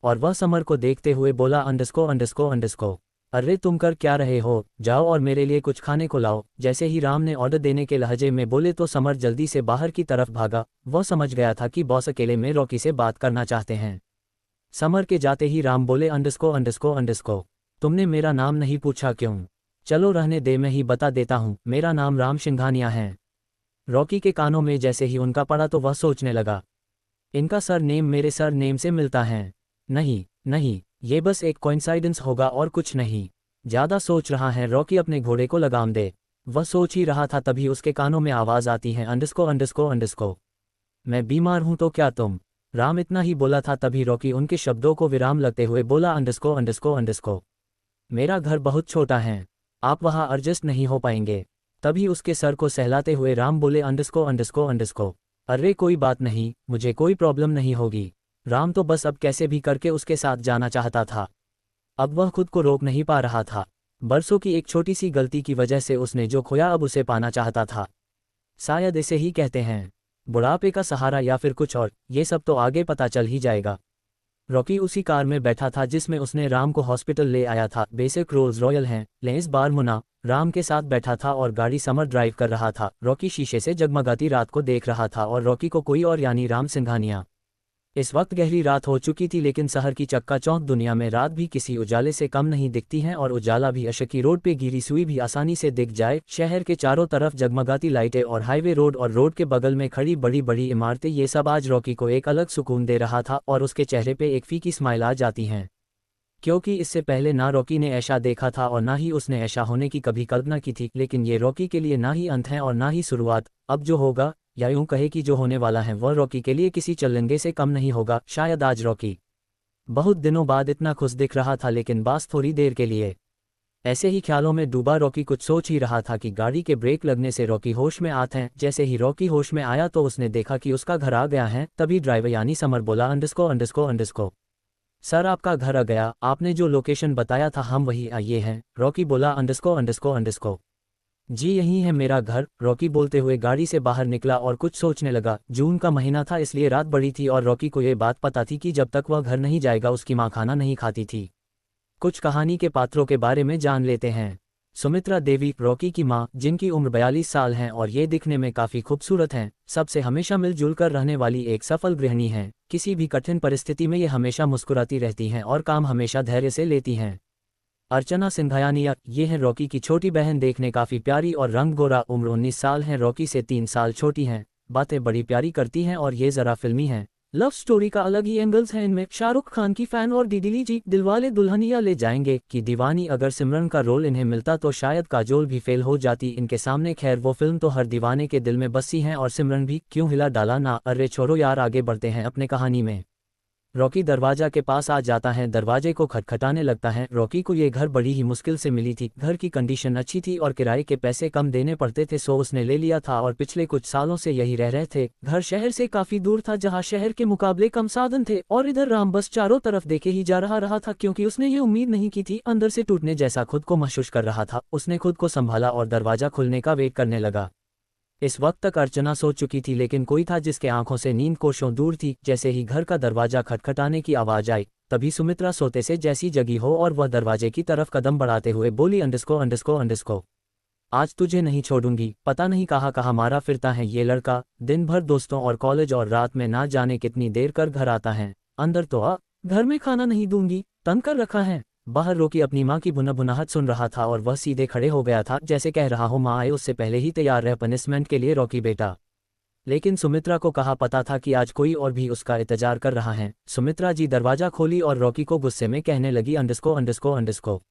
और वह समर को देखते हुए बोला अंडरस्को। अरे तुम कर क्या रहे हो? जाओ और मेरे लिए कुछ खाने को लाओ। जैसे ही राम ने ऑर्डर देने के लहजे में बोले तो समर जल्दी से बाहर की तरफ भागा। वह समझ गया था कि बॉस अकेले में रॉकी से बात करना चाहते हैं। समर के जाते ही राम बोले अंडरस्को। तुमने मेरा नाम नहीं पूछा क्यों? चलो रहने दे, मैं ही बता देता हूँ, मेरा नाम राम सिंघानिया है। रॉकी के कानों में जैसे ही उनका पड़ा तो वह सोचने लगा, इनका सर नेम मेरे सर नेम से मिलता है। नहीं, ये बस एक कोइंसाइडेंस होगा और कुछ नहीं। ज़्यादा सोच रहा है रॉकी, अपने घोड़े को लगाम दे। वह सोच ही रहा था तभी उसके कानों में आवाज़ आती है अंडरस्को। मैं बीमार हूँ तो क्या तुम? राम इतना ही बोला था तभी रॉकी उनके शब्दों को विराम लगते हुए बोला अंडरस्को। मेरा घर बहुत छोटा है, आप वहाँ एडजस्ट नहीं हो पाएंगे। तभी उसके सर को सहलाते हुए राम बोले अंडरस्को। अरे कोई बात नहीं, मुझे कोई प्रॉब्लम नहीं होगी। राम तो बस अब कैसे भी करके उसके साथ जाना चाहता था। अब वह खुद को रोक नहीं पा रहा था। बरसों की एक छोटी सी गलती की वजह से उसने जो खोया अब उसे पाना चाहता था। शायद इसे ही कहते हैं बुढ़ापे का सहारा या फिर कुछ और, ये सब तो आगे पता चल ही जाएगा। रॉकी उसी कार में बैठा था जिसमें उसने राम को हॉस्पिटल ले आया था। बेसिक रोल्स रॉयल हैं। इस बार मुन्ना राम के साथ बैठा था और गाड़ी समर ड्राइव कर रहा था। रॉकी शीशे से जगमगाती रात को देख रहा था और रॉकी को कोई और यानी राम सिंघानिया। इस वक्त गहरी रात हो चुकी थी, लेकिन शहर की चक्काचौंध दुनिया में रात भी किसी उजाले से कम नहीं दिखती है और उजाला भी अशकी रोड पे गिरी सुई भी आसानी से दिख जाए। शहर के चारों तरफ जगमगाती लाइटें और हाईवे रोड और रोड के बगल में खड़ी बड़ी बड़ी इमारतें, ये सब आज रॉकी को एक अलग सुकून दे रहा था और उसके चेहरे पे एक फीकी स्माइल आ जाती हैं, क्योंकि इससे पहले ना रॉकी ने ऐसा देखा था और ना ही उसने ऐसा होने की कभी कल्पना की थी। लेकिन ये रॉकी के लिए ना ही अंत है और ना ही शुरुआत। अब जो होगा, या यूं कहे कि जो होने वाला है, वह रॉकी के लिए किसी चलंगे से कम नहीं होगा। शायद आज रॉकी बहुत दिनों बाद इतना खुश दिख रहा था, लेकिन बस थोड़ी देर के लिए। ऐसे ही ख्यालों में डूबा रॉकी कुछ सोच ही रहा था कि गाड़ी के ब्रेक लगने से रॉकी होश में आते हैं। जैसे ही रॉकी होश में आया तो उसने देखा कि उसका घर आ गया है। तभी ड्राइवर यानी समर बोला अंडरस्को। सर आपका घर आ गया, आपने जो लोकेशन बताया था हम वही आए हैं। रॉकी बोला अंडरस्को। जी यही है मेरा घर। रॉकी बोलते हुए गाड़ी से बाहर निकला और कुछ सोचने लगा। जून का महीना था, इसलिए रात बड़ी थी और रॉकी को ये बात पता थी कि जब तक वह घर नहीं जाएगा उसकी माँ खाना नहीं खाती थी। कुछ कहानी के पात्रों के बारे में जान लेते हैं। सुमित्रा देवी, रॉकी की मां, जिनकी उम्र 42 साल है और ये दिखने में काफ़ी खूबसूरत हैं, सबसे हमेशा मिलजुल कर रहने वाली एक सफल गृहिणी हैं। किसी भी कठिन परिस्थिति में ये हमेशा मुस्कुराती रहती हैं और काम हमेशा धैर्य से लेती हैं। अर्चना सिंघानिया, ये है रॉकी की छोटी बहन, देखने काफ़ी प्यारी और रंग गोरा, उम्र 19 साल है, रॉकी से 3 साल छोटी हैं, बातें बड़ी प्यारी करती हैं और ये ज़रा फिल्मी हैं। लव स्टोरी का अलग ही एंगल्स है इनमें। शाहरुख खान की फ़ैन और दीदी जी दिलवाले दुल्हनिया ले जाएंगे की दीवानी, अगर सिमरन का रोल इन्हें मिलता तो शायद काजोल भी फेल हो जाती इनके सामने। खैर वो फिल्म तो हर दीवाने के दिल में बसी हैं और सिमरन भी क्यों हिला डाला ना। अरे छोड़ो यार, आगे बढ़ते हैं अपने कहानी में। रॉकी दरवाजा के पास आ जाता है, दरवाजे को खटखटाने लगता है। रॉकी को ये घर बड़ी ही मुश्किल से मिली थी, घर की कंडीशन अच्छी थी और किराए के पैसे कम देने पड़ते थे, सो उसने ले लिया था और पिछले कुछ सालों से यही रह रहे थे। घर शहर से काफी दूर था, जहाँ शहर के मुकाबले कम साधन थे और इधर राम बस चारों तरफ देखे ही जा रहा था, क्योंकि उसने ये उम्मीद नहीं की थी। अंदर से टूटने जैसा खुद को महसूस कर रहा था। उसने खुद को संभाला और दरवाजा खुलने का वेट करने लगा। इस वक्त तक अर्चना सो चुकी थी, लेकिन कोई था जिसके आंखों से नींद कोसों दूर थी। जैसे ही घर का दरवाजा खटखटाने की आवाज आई, तभी सुमित्रा सोते से जैसी जगी हो और वह दरवाजे की तरफ कदम बढ़ाते हुए बोली, अंडस्को, आज तुझे नहीं छोड़ूंगी। पता नहीं कहाँ कहाँ मारा फिरता है ये लड़का, दिन भर दोस्तों और कॉलेज और रात में ना जाने कितनी देर कर घर आता है। अंदर तो आ, घर में खाना नहीं दूंगी, तंग कर रखा है। बाहर रॉकी अपनी माँ की भुनभुनाहट सुन रहा था और वह सीधे खड़े हो गया था, जैसे कह रहा हो माँ आए उससे पहले ही तैयार रह पनिशमेंट के लिए रॉकी बेटा। लेकिन सुमित्रा को कहाँ पता था कि आज कोई और भी उसका इंतजार कर रहा है। सुमित्रा जी दरवाजा खोली और रॉकी को गुस्से में कहने लगी, अंडस्को,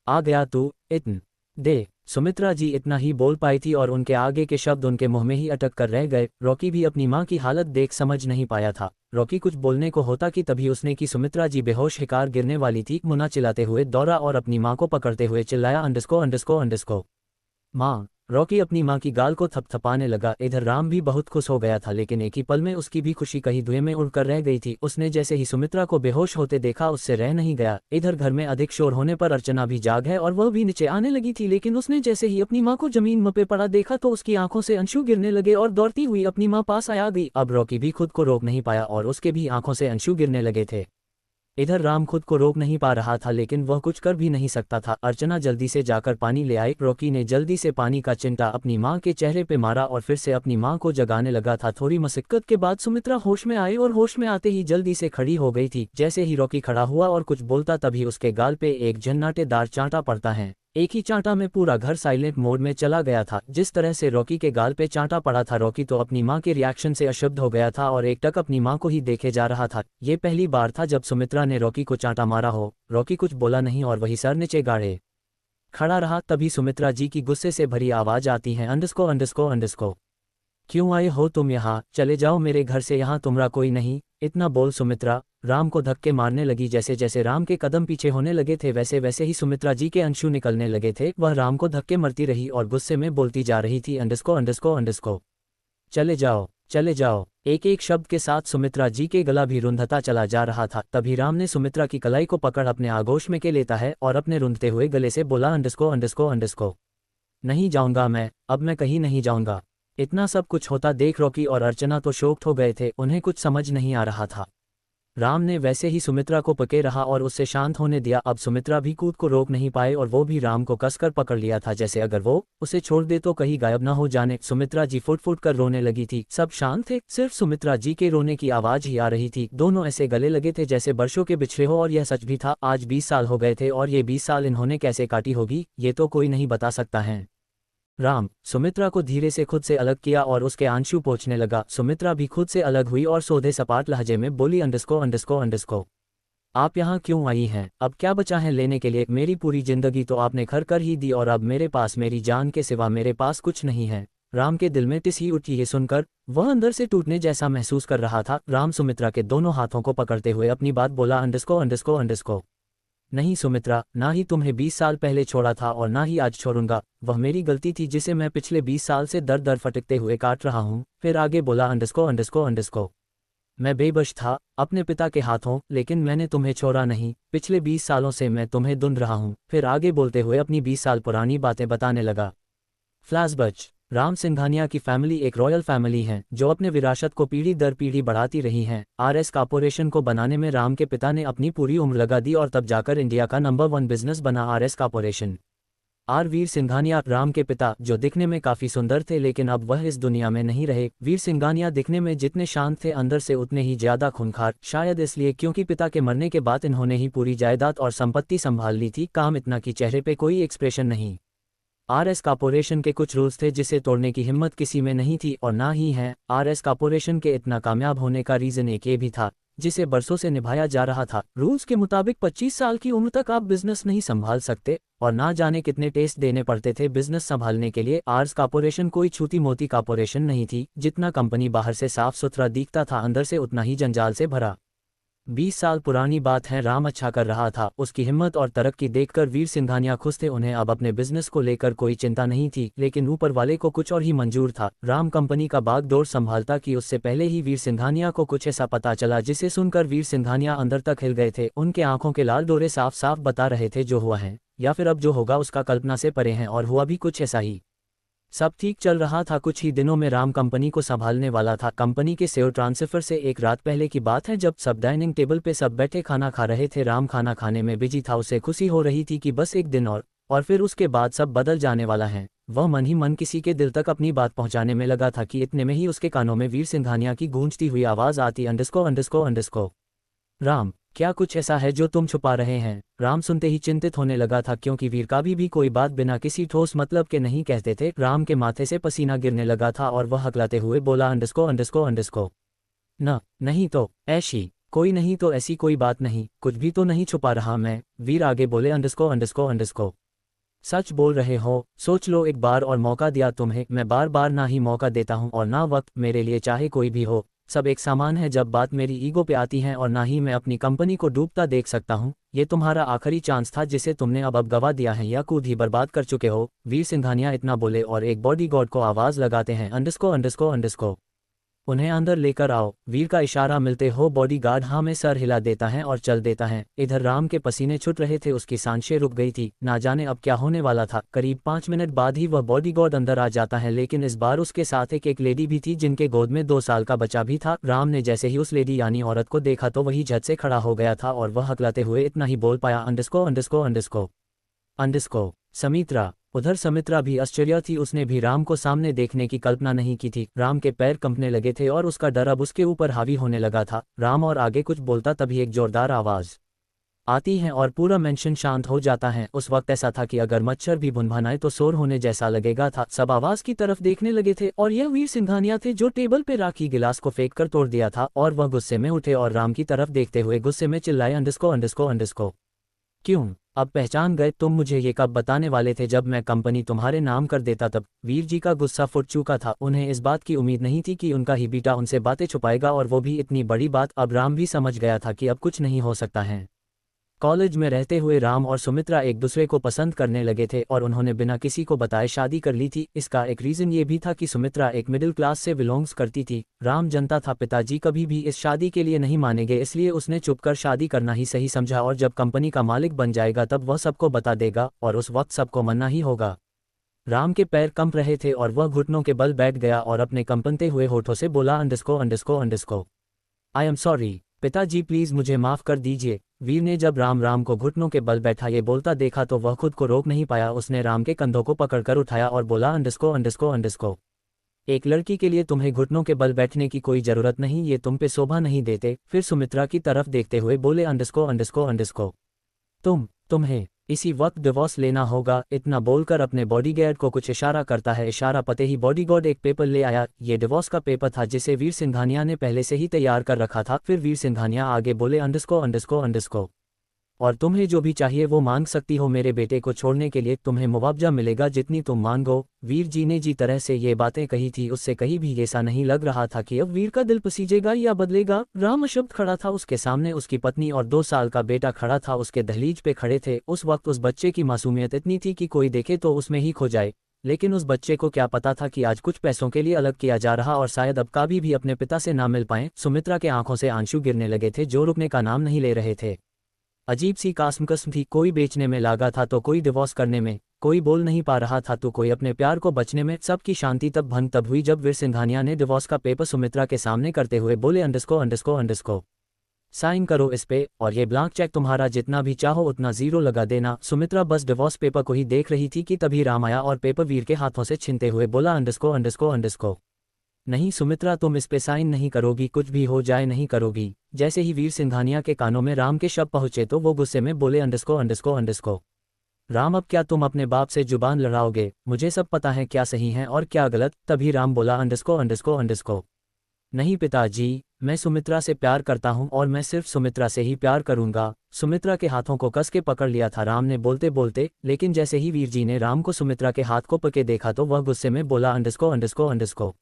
आ गया तू, इतन दे। सुमित्रा जी इतना ही बोल पाई थी और उनके आगे के शब्द उनके मुंह में ही अटक कर रह गए। रॉकी भी अपनी मां की हालत देख समझ नहीं पाया था। रॉकी कुछ बोलने को होता कि तभी उसने कि सुमित्रा जी बेहोश शिकार गिरने वाली थी। मुन्ना चिल्लाते हुए दौड़ा और अपनी मां को पकड़ते हुए चिल्लाया, अंडस्को मां। रॉकी अपनी मां की गाल को थपथपाने लगा। इधर राम भी बहुत खुश हो गया था, लेकिन एक ही पल में उसकी भी खुशी कहीं धुएं में उड़कर रह गई थी। उसने जैसे ही सुमित्रा को बेहोश होते देखा, उससे रह नहीं गया। इधर घर में अधिक शोर होने पर अर्चना भी जाग है और वह भी नीचे आने लगी थी, लेकिन उसने जैसे ही अपनी मां को जमीन पे पड़ा देखा तो उसकी आंखों से अंशु गिरने लगे और दौड़ती हुई अपनी मां पास आ गई। अब रॉकी भी खुद को रोक नहीं पाया और उसके भी आंखों से अंशु गिरने लगे थे। इधर राम खुद को रोक नहीं पा रहा था, लेकिन वह कुछ कर भी नहीं सकता था। अर्चना जल्दी से जाकर पानी ले आई। रॉकी ने जल्दी से पानी का चिमटा अपनी मां के चेहरे पे मारा और फिर से अपनी मां को जगाने लगा था। थोड़ी मशक्कत के बाद सुमित्रा होश में आई और होश में आते ही जल्दी से खड़ी हो गई थी। जैसे ही रॉकी खड़ा हुआ और कुछ बोलता, तभी उसके गाल पे एक झन्नाटेदार चांटा पड़ता है। एक ही चांटा में पूरा घर साइलेंट मोड में चला गया था। जिस तरह से रॉकी के गाल पे चांटा पड़ा था, रॉकी तो अपनी मां के रिएक्शन से अशुद्ध हो गया था और एकटक अपनी मां को ही देखे जा रहा था। ये पहली बार था जब सुमित्रा ने रॉकी को चांटा मारा हो। रॉकी कुछ बोला नहीं और वही सर नीचे गाड़े खड़ा रहा। तभी सुमित्रा जी की गुस्से से भरी आवाज आती है, अंडस्को, क्यों आए हो तुम यहाँ? चले जाओ मेरे घर से, यहाँ तुम्हारा कोई नहीं। इतना बोल सुमित्रा राम को धक्के मारने लगी। जैसे जैसे राम के कदम पीछे होने लगे थे, वैसे वैसे ही सुमित्रा जी के अंशु निकलने लगे थे। वह राम को धक्के मरती रही और गुस्से में बोलती जा रही थी, अंडस्को, चले जाओ। एक एक शब्द के साथ सुमित्रा जी के गला भी रुंधता चला जा रहा था। तभी राम ने सुमित्रा की कलाई को पकड़ अपने आगोश में के लेता है और अपने रुंधते हुए गले से बोला, अंडस्को, नहीं जाऊंगा मैं, अब मैं कहीं नहीं जाऊंगा। इतना सब कुछ होता देख रॉकी और अर्चना तो शॉक्ड हो गए थे, उन्हें कुछ समझ नहीं आ रहा था। राम ने वैसे ही सुमित्रा को पकड़े रहा और उससे शांत होने दिया। अब सुमित्रा भी कूद को रोक नहीं पाए और वो भी राम को कसकर पकड़ लिया था, जैसे अगर वो उसे छोड़ दे तो कहीं गायब न हो जाने। सुमित्रा जी फुट फुट कर रोने लगी थी। सब शांत थे, सिर्फ सुमित्रा जी के रोने की आवाज ही आ रही थी। दोनों ऐसे गले लगे थे जैसे वर्षों के बिछड़े हो, और यह सच भी था। आज 20 साल हो गए थे और ये 20 साल इन्होंने कैसे काटी होगी, ये तो कोई नहीं बता सकता है। राम सुमित्रा को धीरे से खुद से अलग किया और उसके आंसू पोंछने लगा। सुमित्रा भी खुद से अलग हुई और सोधे सपाट लहजे में बोली, अंडस्को, आप यहाँ क्यों आई हैं? अब क्या बचा है लेने के लिए? मेरी पूरी जिंदगी तो आपने खर कर ही दी और अब मेरे पास मेरी जान के सिवा मेरे पास कुछ नहीं है। राम के दिल में टिस ही उठी। ये सुनकर वह अंदर से टूटने जैसा महसूस कर रहा था। राम सुमित्रा के दोनों हाथों को पकड़ते हुए अपनी बात बोला, अंडस्को, नहीं सुमित्रा, ना ही तुम्हें 20 साल पहले छोड़ा था और ना ही आज छोड़ूंगा। वह मेरी गलती थी जिसे मैं पिछले 20 साल से दर दर फटकते हुए काट रहा हूँ। फिर आगे बोला, अंडस्को, मैं बेबस था अपने पिता के हाथों, लेकिन मैंने तुम्हें छोड़ा नहीं। पिछले 20 सालों से मैं तुम्हें ढूंढ रहा हूँ। फिर आगे बोलते हुए अपनी 20 साल पुरानी बातें बताने लगा। फ्लैशबैक। राम सिंघानिया की फैमिली एक रॉयल फैमिली है जो अपने विरासत को पीढ़ी दर पीढ़ी बढ़ाती रही है। आरएस कॉर्पोरेशन को बनाने में राम के पिता ने अपनी पूरी उम्र लगा दी और तब जाकर इंडिया का नंबर 1 बिजनेस बना आरएस कॉर्पोरेशन। वीर सिंघानिया, राम के पिता, जो दिखने में काफी सुंदर थे लेकिन अब वह इस दुनिया में नहीं रहे। वीर सिंघानिया दिखने में जितने शांत थे अंदर से उतने ही ज्यादा खूंखार, शायद इसलिए क्योंकि पिता के मरने के बाद इन्होंने ही पूरी जायदाद और संपत्ति संभाल ली थी। काम इतना कि चेहरे पे कोई एक्सप्रेशन नहीं। RS कॉर्पोरेशन के कुछ रूल्स थे जिसे तोड़ने की हिम्मत किसी में नहीं थी और ना ही है। RS कॉर्पोरेशन के इतना कामयाब होने का रीजन एक ये भी था जिसे बरसों से निभाया जा रहा था। रूल्स के मुताबिक 25 साल की उम्र तक आप बिजनेस नहीं संभाल सकते और ना जाने कितने टेस्ट देने पड़ते थे बिजनेस संभालने के लिए। RS कॉर्पोरेशन कोई छूती मोती कॉर्पोरेशन नहीं थी। जितना कंपनी बाहर से साफ सुथरा दिखता था अंदर से उतना ही जंजाल से भरा। 20 साल पुरानी बात है, राम अच्छा कर रहा था। उसकी हिम्मत और तरक्की देखकर वीर सिंघानिया खुश थे। उन्हें अब अपने बिजनेस को लेकर कोई चिंता नहीं थी, लेकिन ऊपर वाले को कुछ और ही मंजूर था। राम कंपनी का बागडोर संभालता कि उससे पहले ही वीर सिंघानिया को कुछ ऐसा पता चला जिसे सुनकर वीर सिंघानिया अंदर तक हिल गए थे। उनके आंखों के लाल डोरे साफ साफ बता रहे थे जो हुआ है या फिर अब जो होगा उसका कल्पना से परे हैं, और हुआ भी कुछ ऐसा ही। सब ठीक चल रहा था। कुछ ही दिनों में राम कंपनी को संभालने वाला था। कंपनी के शेयर ट्रांसफर से एक रात पहले की बात है, जब सब डाइनिंग टेबल पे सब बैठे खाना खा रहे थे। राम खाना खाने में बिजी था। उसे खुशी हो रही थी कि बस एक दिन और फिर उसके बाद सब बदल जाने वाला है। वह मन ही मन किसी के दिल तक अपनी बात पहुंचाने में लगा था कि इतने में ही उसके कानों में वीर सिंघानिया की गूंजती हुई आवाज आती, अंडरस्को। राम, क्या कुछ ऐसा है जो तुम छुपा रहे हैं? राम सुनते ही चिंतित होने लगा था, क्योंकि वीर कभी भी कोई बात बिना किसी ठोस मतलब के नहीं कहते थे। राम के माथे से पसीना गिरने लगा था और वह हकलाते हुए बोला, अंडरस्को। नहीं तो ऐसी कोई नहीं तो ऐसी कोई बात नहीं, कुछ भी तो नहीं छुपा रहा मैं। वीर आगे बोले, अंडरस्को। सच बोल रहे हो? सोच लो एक बार और मौका दिया तुम्हें। मैं बार बार ना ही मौका देता हूँ और ना वक्त, मेरे लिए चाहे कोई भी हो सब एक सामान है जब बात मेरी ईगो पे आती है, और ना ही मैं अपनी कंपनी को डूबता देख सकता हूँ। ये तुम्हारा आखिरी चांस था जिसे तुमने अब गवा दिया है या खुद ही बर्बाद कर चुके हो। वीर सिंघानिया इतना बोले और एक बॉडीगार्ड को आवाज लगाते हैं, अंडरस्को। उन्हें अंदर लेकर आओ। वीर का इशारा मिलते हो बॉडीगार्ड हाँ में सर हिला देता है और चल देता है। इधर राम के पसीने छूट रहे थे, उसकी सांसें रुक गई थी, ना जाने अब क्या होने वाला था। करीब 5 मिनट बाद ही वह बॉडीगार्ड अंदर आ जाता है, लेकिन इस बार उसके साथ एक लेडी भी थी जिनके गोद में 2 साल का बच्चा भी था। राम ने जैसे ही उस लेडी यानी औरत को देखा तो वही झट से खड़ा हो गया था और वह हकलाते हुए इतना ही बोल पाया, अंडरस्को। समित्रा। उधर समित्रा भी आश्चर्य थी, उसने भी राम को सामने देखने की कल्पना नहीं की थी। राम के पैर कंपने लगे थे और उसका डर अब उसके ऊपर हावी होने लगा था। राम और आगे कुछ बोलता तभी एक जोरदार आवाज आती है और पूरा मेंशन शांत हो जाता है। उस वक्त ऐसा था कि अगर मच्छर भी भुनभुनाए तो शोर होने जैसा लगेगा था। सब आवाज की तरफ देखने लगे थे और यह वीर सिंघानिया थे जो टेबल पे राखी गिलास को फेंक कर तोड़ दिया था, और वह गुस्से में उठे और राम की तरफ देखते हुए गुस्से में चिल्लाए, अंडरस्को। क्यों? अब पहचान गए तुम मुझे? ये कब बताने वाले थे? जब मैं कंपनी तुम्हारे नाम कर देता तब। वीर जी का गुस्सा फुट चुका था। उन्हें इस बात की उम्मीद नहीं थी कि उनका ही बेटा उनसे बातें छुपाएगा, और वो भी इतनी बड़ी बात। अब राम भी समझ गया था कि अब कुछ नहीं हो सकता है। कॉलेज में रहते हुए राम और सुमित्रा एक दूसरे को पसंद करने लगे थे और उन्होंने बिना किसी को बताए शादी कर ली थी। इसका एक रीज़न ये भी था कि सुमित्रा एक मिडिल क्लास से बिलोंग्स करती थी। राम जानता था पिताजी कभी भी इस शादी के लिए नहीं मानेंगे, इसलिए उसने चुपकर शादी करना ही सही समझा, और जब कंपनी का मालिक बन जाएगा तब वह सबको बता देगा और उस वक्त सबको मानना ही होगा। राम के पैर कंप रहे थे और वह घुटनों के बल बैठ गया और अपने कंपनते हुए होठों से बोला, अंडरस्को। आई एम सॉरी पिताजी, प्लीज मुझे माफ कर दीजिए। वीर ने जब राम को घुटनों के बल बैठा ये बोलता देखा तो वह खुद को रोक नहीं पाया। उसने राम के कंधों को पकड़कर उठाया और बोला, अंडरस्को। एक लड़की के लिए तुम्हें घुटनों के बल बैठने की कोई जरूरत नहीं, ये तुम पे शोभा नहीं देते। फिर सुमित्रा की तरफ देखते हुए बोले, अंडरस्को। तुम्हें इसी वक्त डिवोर्स लेना होगा। इतना बोलकर अपने बॉडीगार्ड को कुछ इशारा करता है। इशारा पते ही बॉडीगार्ड एक पेपर ले आया। ये डिवोर्स का पेपर था जिसे वीर सिंघानिया ने पहले से ही तैयार कर रखा था। फिर वीर सिंघानिया आगे बोले, अंडरस्को। और तुम्हें जो भी चाहिए वो मांग सकती हो। मेरे बेटे को छोड़ने के लिए तुम्हें मुआवजा मिलेगा जितनी तुम मांगो। वीर जी ने जी तरह से ये बातें कही थी, उससे कहीं भी ऐसा नहीं लग रहा था कि अब वीर का दिल पसीजेगा या बदलेगा। राम अशब्द खड़ा था उसके सामने, उसकी पत्नी और 2 साल का बेटा खड़ा था उसके दहलीज पे खड़े थे। उस वक्त उस बच्चे की मासूमियत इतनी थी कि कोई देखे तो उसमें ही खो जाए, लेकिन उस बच्चे को क्या पता था कि आज कुछ पैसों के लिए अलग किया जा रहा और शायद अब कभी भी अपने पिता से ना मिल पाए। सुमित्रा के आंखों से आंसू गिरने लगे थे जो रुकने का नाम नहीं ले रहे थे। अजीब सी कास्म थी, कोई बेचने में लागा था तो कोई डिवोर्स करने में, कोई बोल नहीं पा रहा था तो कोई अपने प्यार को बचने में। सबकी शांति तब भंग तब हुई जब वीर सिंघानिया ने डिवोर्स का पेपर सुमित्रा के सामने करते हुए बोले, अंडरस्को। साइन करो इस पे, और ये ब्लैंक चेक तुम्हारा, जितना भी चाहो उतना जीरो लगा देना। सुमित्रा बस डिवोर्स पेपर को ही देख रही थी कि तभी राम आया और पेपर वीर के हाथों से छीनते हुए बोला, अंडरस्को। नहीं सुमित्रा, तुम इस पे साइन नहीं करोगी, कुछ भी हो जाए नहीं करोगी। जैसे ही वीर सिंघानिया के कानों में राम के शब्द पहुंचे तो वो गुस्से में बोले, अंडरस्को। राम, अब क्या तुम अपने बाप से जुबान लड़ाओगे? मुझे सब पता है क्या सही है और क्या गलत। तभी राम बोला, अंडरस्को। नहीं पिताजी, मैं सुमित्रा से प्यार करता हूं और मैं सिर्फ सुमित्रा से ही प्यार करूंगा। सुमित्रा के हाथों को कस के पकड़ लिया था राम ने बोलते बोलते, लेकिन जैसे ही वीर जी ने राम को सुमित्रा के हाथ को पकड़े देखा तो वह गुस्से में बोला, अंडरस्को।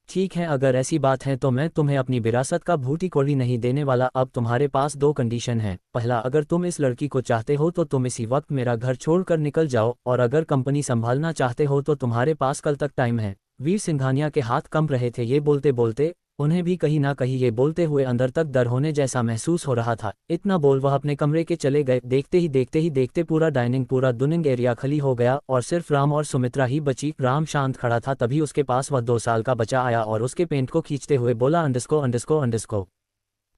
ठीक है, अगर ऐसी बात है तो मैं तुम्हें अपनी विरासत का भूटी कोड़ी नहीं देने वाला। अब तुम्हारे पास दो कंडीशन हैं। पहला, अगर तुम इस लड़की को चाहते हो तो तुम इसी वक्त मेरा घर छोड़कर निकल जाओ, और अगर कंपनी संभालना चाहते हो तो तुम्हारे पास कल तक टाइम है। वीर सिंघानिया के हाथ कंप रहे थे ये बोलते बोलते। उन्हें भी कहीं ना कहीं ये बोलते हुए अंदर तक डर होने जैसा महसूस हो रहा था। इतना बोल वह अपने कमरे के चले गए। देखते ही देखते पूरा डाइनिंग, पूरा दुनिंग एरिया खाली हो गया और सिर्फ राम और सुमित्रा ही बची। राम शांत खड़ा था, तभी उसके पास वह 2 साल का बच्चा आया और उसके पेंट को खींचते हुए बोला, अंडरस्को।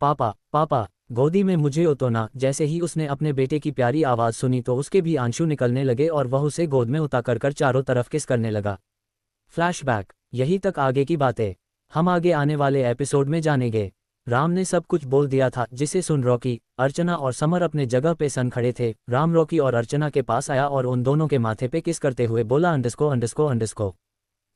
पापा, गोदी में मुझे उतोना। जैसे ही उसने अपने बेटे की प्यारी आवाज़ सुनी तो उसके भी आंसू निकलने लगे और वह उसे गोद में उतार कर चारों तरफ किस करने लगा। फ्लैशबैक, यही तक आगे की बातें हम आगे आने वाले एपिसोड में जानेंगे। राम ने सब कुछ बोल दिया था, जिसे सुन रॉकी, अर्चना और समर अपने जगह पे सन खड़े थे। राम रॉकी और अर्चना के पास आया और उन दोनों के माथे पे किस करते हुए बोला, अंडरस्को।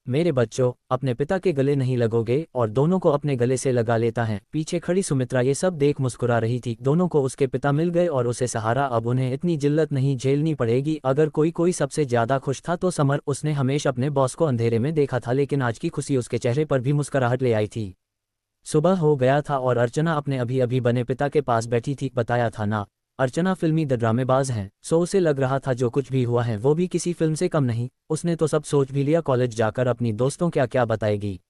मेरे बच्चों, अपने पिता के गले नहीं लगोगे, और दोनों को अपने गले से लगा लेता है। पीछे खड़ी सुमित्रा ये सब देख मुस्कुरा रही थी। दोनों को उसके पिता मिल गए और उसे सहारा। अब उन्हें इतनी जिल्लत नहीं झेलनी पड़ेगी। अगर कोई सबसे ज्यादा खुश था तो समर। उसने हमेशा अपने बॉस को अंधेरे में देखा था, लेकिन आज की खुशी उसके चेहरे पर भी मुस्कुराहट ले आई थी। सुबह हो गया था और अर्चना अपने अभी अभी बने पिता के पास बैठी थी। बताया था ना, अर्चना फिल्मी ड्रामेबाज हैं, सो उसे लग रहा था जो कुछ भी हुआ है वो भी किसी फिल्म से कम नहीं। उसने तो सब सोच भी लिया, कॉलेज जाकर अपनी दोस्तों क्या क्या बताएगी।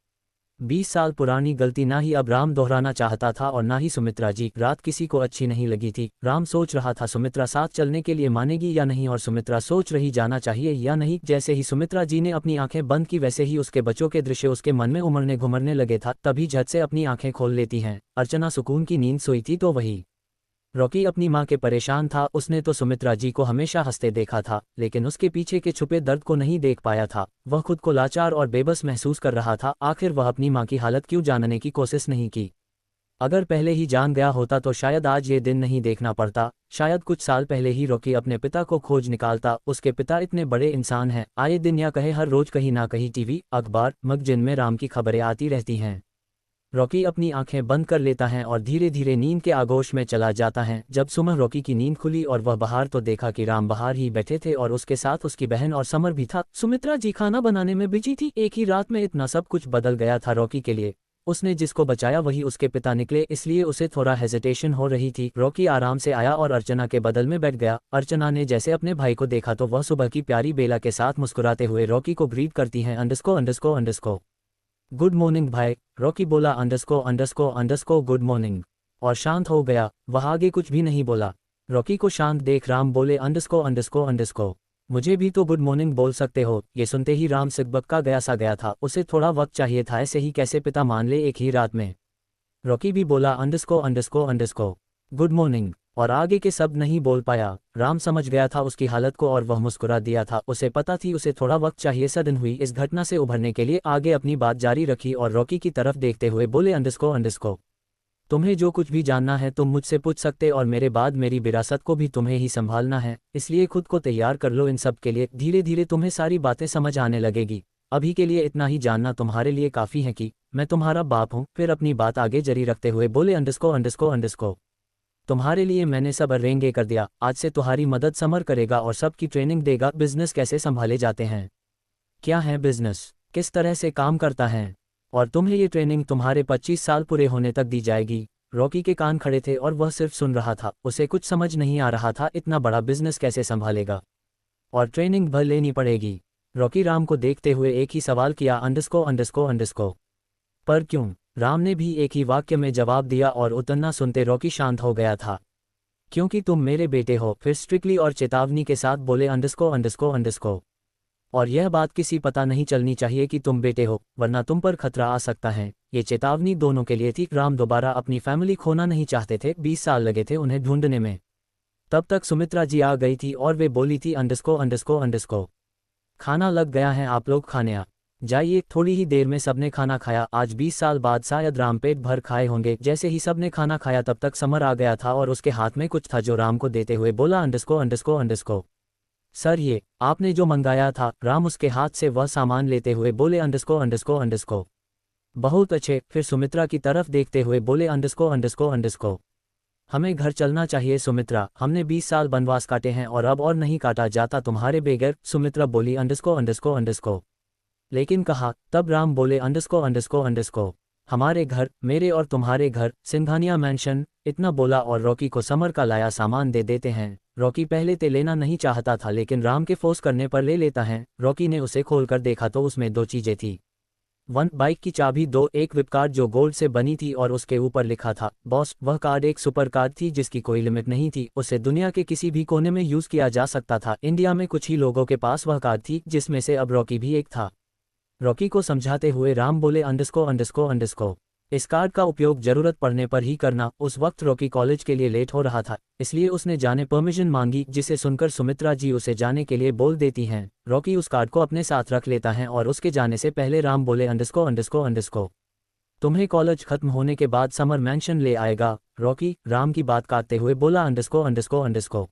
20 साल पुरानी गलती ना ही अब राम दोहराना चाहता था और ना ही सुमित्रा जी। रात किसी को अच्छी नहीं लगी थी। राम सोच रहा था सुमित्रा साथ चलने के लिए मानेगी या नहीं, और सुमित्रा सोच रही जाना चाहिए या नहीं। जैसे ही सुमित्रा जी ने अपनी आंखें बंद की वैसे ही उसके बच्चों के दृश्य उसके मन में उमड़ने घुमरने लगे था। तभी झट से अपनी आंखें खोल लेती हैं। अर्चना सुकून की नींद सोई थी तो वही रॉकी अपनी मां के परेशान था। उसने तो सुमित्रा जी को हमेशा हंसते देखा था, लेकिन उसके पीछे के छुपे दर्द को नहीं देख पाया था। वह खुद को लाचार और बेबस महसूस कर रहा था। आखिर वह अपनी मां की हालत क्यों जानने की कोशिश नहीं की? अगर पहले ही जान गया होता तो शायद आज ये दिन नहीं देखना पड़ता। शायद कुछ साल पहले ही रॉकी अपने पिता को खोज निकालता। उसके पिता इतने बड़े इंसान हैं, आए दिन या कहे हर रोज कहीं ना कहीं टीवी, अखबार, मैगजीन में राम की खबरें आती रहती हैं। रॉकी अपनी आंखें बंद कर लेता है और धीरे धीरे नींद के आगोश में चला जाता है। जब सुबह रॉकी की नींद खुली और वह बाहर तो देखा कि राम बाहर ही बैठे थे और उसके साथ उसकी बहन और समर भी था। सुमित्रा जी खाना बनाने में बिजी थी। एक ही रात में इतना सब कुछ बदल गया था रॉकी के लिए। उसने जिसको बचाया वही उसके पिता निकले, इसलिए उसे थोड़ा हेजिटेशन हो रही थी। रॉकी आराम से आया और अर्चना के बदल में बैठ गया। अर्चना ने जैसे अपने भाई को देखा तो वह सुबह की प्यारी बेला के साथ मुस्कुराते हुए रॉकी को ग्रीट करती हैं, अंडरस्को। गुड मॉर्निंग भाई, रॉकी बोला, अंडरस्को गुड मॉर्निंग, और शांत हो गया। वह आगे कुछ भी नहीं बोला। रॉकी को शांत देख राम बोले, अंडरस्को। मुझे भी तो गुड मॉर्निंग बोल सकते हो। ये सुनते ही राम सिकबक्का गया था। उसे थोड़ा वक्त चाहिए था, ऐसे ही कैसे पिता मान ले एक ही रात में। रॉकी भी बोला, अंडरस्को गुड मॉर्निंग, और आगे के सब नहीं बोल पाया। राम समझ गया था उसकी हालत को और वह मुस्कुरा दिया था। उसे पता थी उसे थोड़ा वक्त चाहिए। सडन हुई इस घटना से उभरने के लिए आगे अपनी बात जारी रखी और रॉकी की तरफ देखते हुए बोले, अंडरस्को। तुम्हें जो कुछ भी जानना है तुम मुझसे पूछ सकते, और मेरे बाद मेरी विरासत को भी तुम्हें ही संभालना है, इसलिए खुद को तैयार कर लो इन सब के लिए। धीरे धीरे तुम्हें सारी बातें समझ आने लगेगी। अभी के लिए इतना ही जानना तुम्हारे लिए काफ़ी है कि मैं तुम्हारा बाप हूँ। फिर अपनी बात आगे जारी रखते हुए बोले, अंडरस्को। तुम्हारे लिए मैंने सब अरेंगे कर दिया। आज से तुम्हारी मदद समर करेगा और सबकी ट्रेनिंग देगा। बिजनेस कैसे संभाले जाते हैं, क्या है बिजनेस, किस तरह से काम करता है, और तुम्हें ये ट्रेनिंग तुम्हारे 25 साल पूरे होने तक दी जाएगी। रॉकी के कान खड़े थे और वह सिर्फ सुन रहा था। उसे कुछ समझ नहीं आ रहा था, इतना बड़ा बिजनेस कैसे संभालेगा, और ट्रेनिंग भर लेनी पड़ेगी। रॉकी राम को देखते हुए एक ही सवाल किया, अंडरस्को। पर क्यों? राम ने भी एक ही वाक्य में जवाब दिया और उतना सुनते रॉकी शांत हो गया था। क्योंकि तुम मेरे बेटे हो। फिर स्ट्रिक्टली और चेतावनी के साथ बोले, अंडरस्को। और यह बात किसी पता नहीं चलनी चाहिए कि तुम बेटे हो, वरना तुम पर खतरा आ सकता है। ये चेतावनी दोनों के लिए थी। राम दोबारा अपनी फैमिली खोना नहीं चाहते थे। 20 साल लगे थे उन्हें ढूंढने में। तब तक सुमित्रा जी आ गई थी और वे बोली थी अंडस्को। खाना लग गया है, आप लोग खाने आ जाइए। थोड़ी ही देर में सबने खाना खाया। आज 20 साल बाद शायद राम पेट भर खाए होंगे। जैसे ही सबने खाना खाया तब तक समर आ गया था और उसके हाथ में कुछ था जो राम को देते हुए बोला अंडस्को। सर, ये आपने जो मंगाया था। राम उसके हाथ से वह सामान लेते हुए बोले अंडस्को। बहुत अच्छे। फिर सुमित्रा की तरफ देखते हुए बोले अंडस्को। हमें घर चलना चाहिए सुमित्रा, हमने 20 साल बनवास काटे हैं और अब और नहीं काटा जाता तुम्हारे बगैर। सुमित्रा बोली अंडस्को। लेकिन कहा। तब राम बोले अंडस्को। हमारे घर, मेरे और तुम्हारे घर, सिंघानिया मैंशन। इतना बोला और रॉकी को समर का लाया सामान दे देते हैं। रॉकी पहले ते लेना नहीं चाहता था लेकिन राम के फोर्स करने पर ले लेता है। रॉकी ने उसे खोलकर देखा तो उसमें 2 चीजें थी। 1 बाइक की चाबी, 2 एक विप कार्ड जो गोल्ड से बनी थी और उसके ऊपर लिखा था बॉस। वह कार्ड एक सुपर कार्ड थी जिसकी कोई लिमिट नहीं थी। उसे दुनिया के किसी भी कोने में यूज किया जा सकता था। इंडिया में कुछ ही लोगों के पास वह कार्ड थी जिसमें से अब रॉकी भी एक था। रॉकी को समझाते हुए राम बोले अंडस्को। इस कार्ड का उपयोग जरूरत पड़ने पर ही करना। उस वक्त रॉकी कॉलेज के लिए लेट हो रहा था, इसलिए उसने जाने परमिशन मांगी, जिसे सुनकर सुमित्रा जी उसे जाने के लिए बोल देती हैं। रॉकी उस कार्ड को अपने साथ रख लेता है और उसके जाने से पहले राम बोले अंडस्को। तुम्हें कॉलेज खत्म होने के बाद समर मैंशन ले आएगा। रॉकी राम की बात काटते हुए बोला अंडस्को।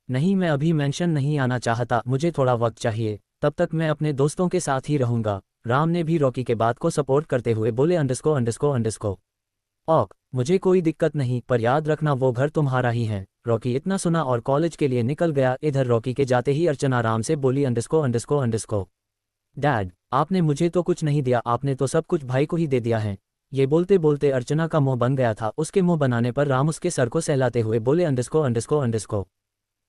नहीं, मैं अभी मैंशन नहीं आना चाहता, मुझे थोड़ा वक्त चाहिए। तब तक मैं अपने दोस्तों के साथ ही रहूंगा। राम ने भी रॉकी के बात को सपोर्ट करते हुए बोले अंडस्को। ओक, मुझे कोई दिक्कत नहीं, पर याद रखना वो घर तुम्हारा ही है। रॉकी इतना सुना और कॉलेज के लिए निकल गया। इधर रॉकी के जाते ही अर्चना राम से बोली अंडस्को। डैड, आपने मुझे तो कुछ नहीं दिया, आपने तो सब कुछ भाई को ही दे दिया है। ये बोलते बोलते अर्चना का मुंह बन गया था। उसके मुंह बनाने पर राम उसके सर को सहलाते हुए बोले अंडस्को।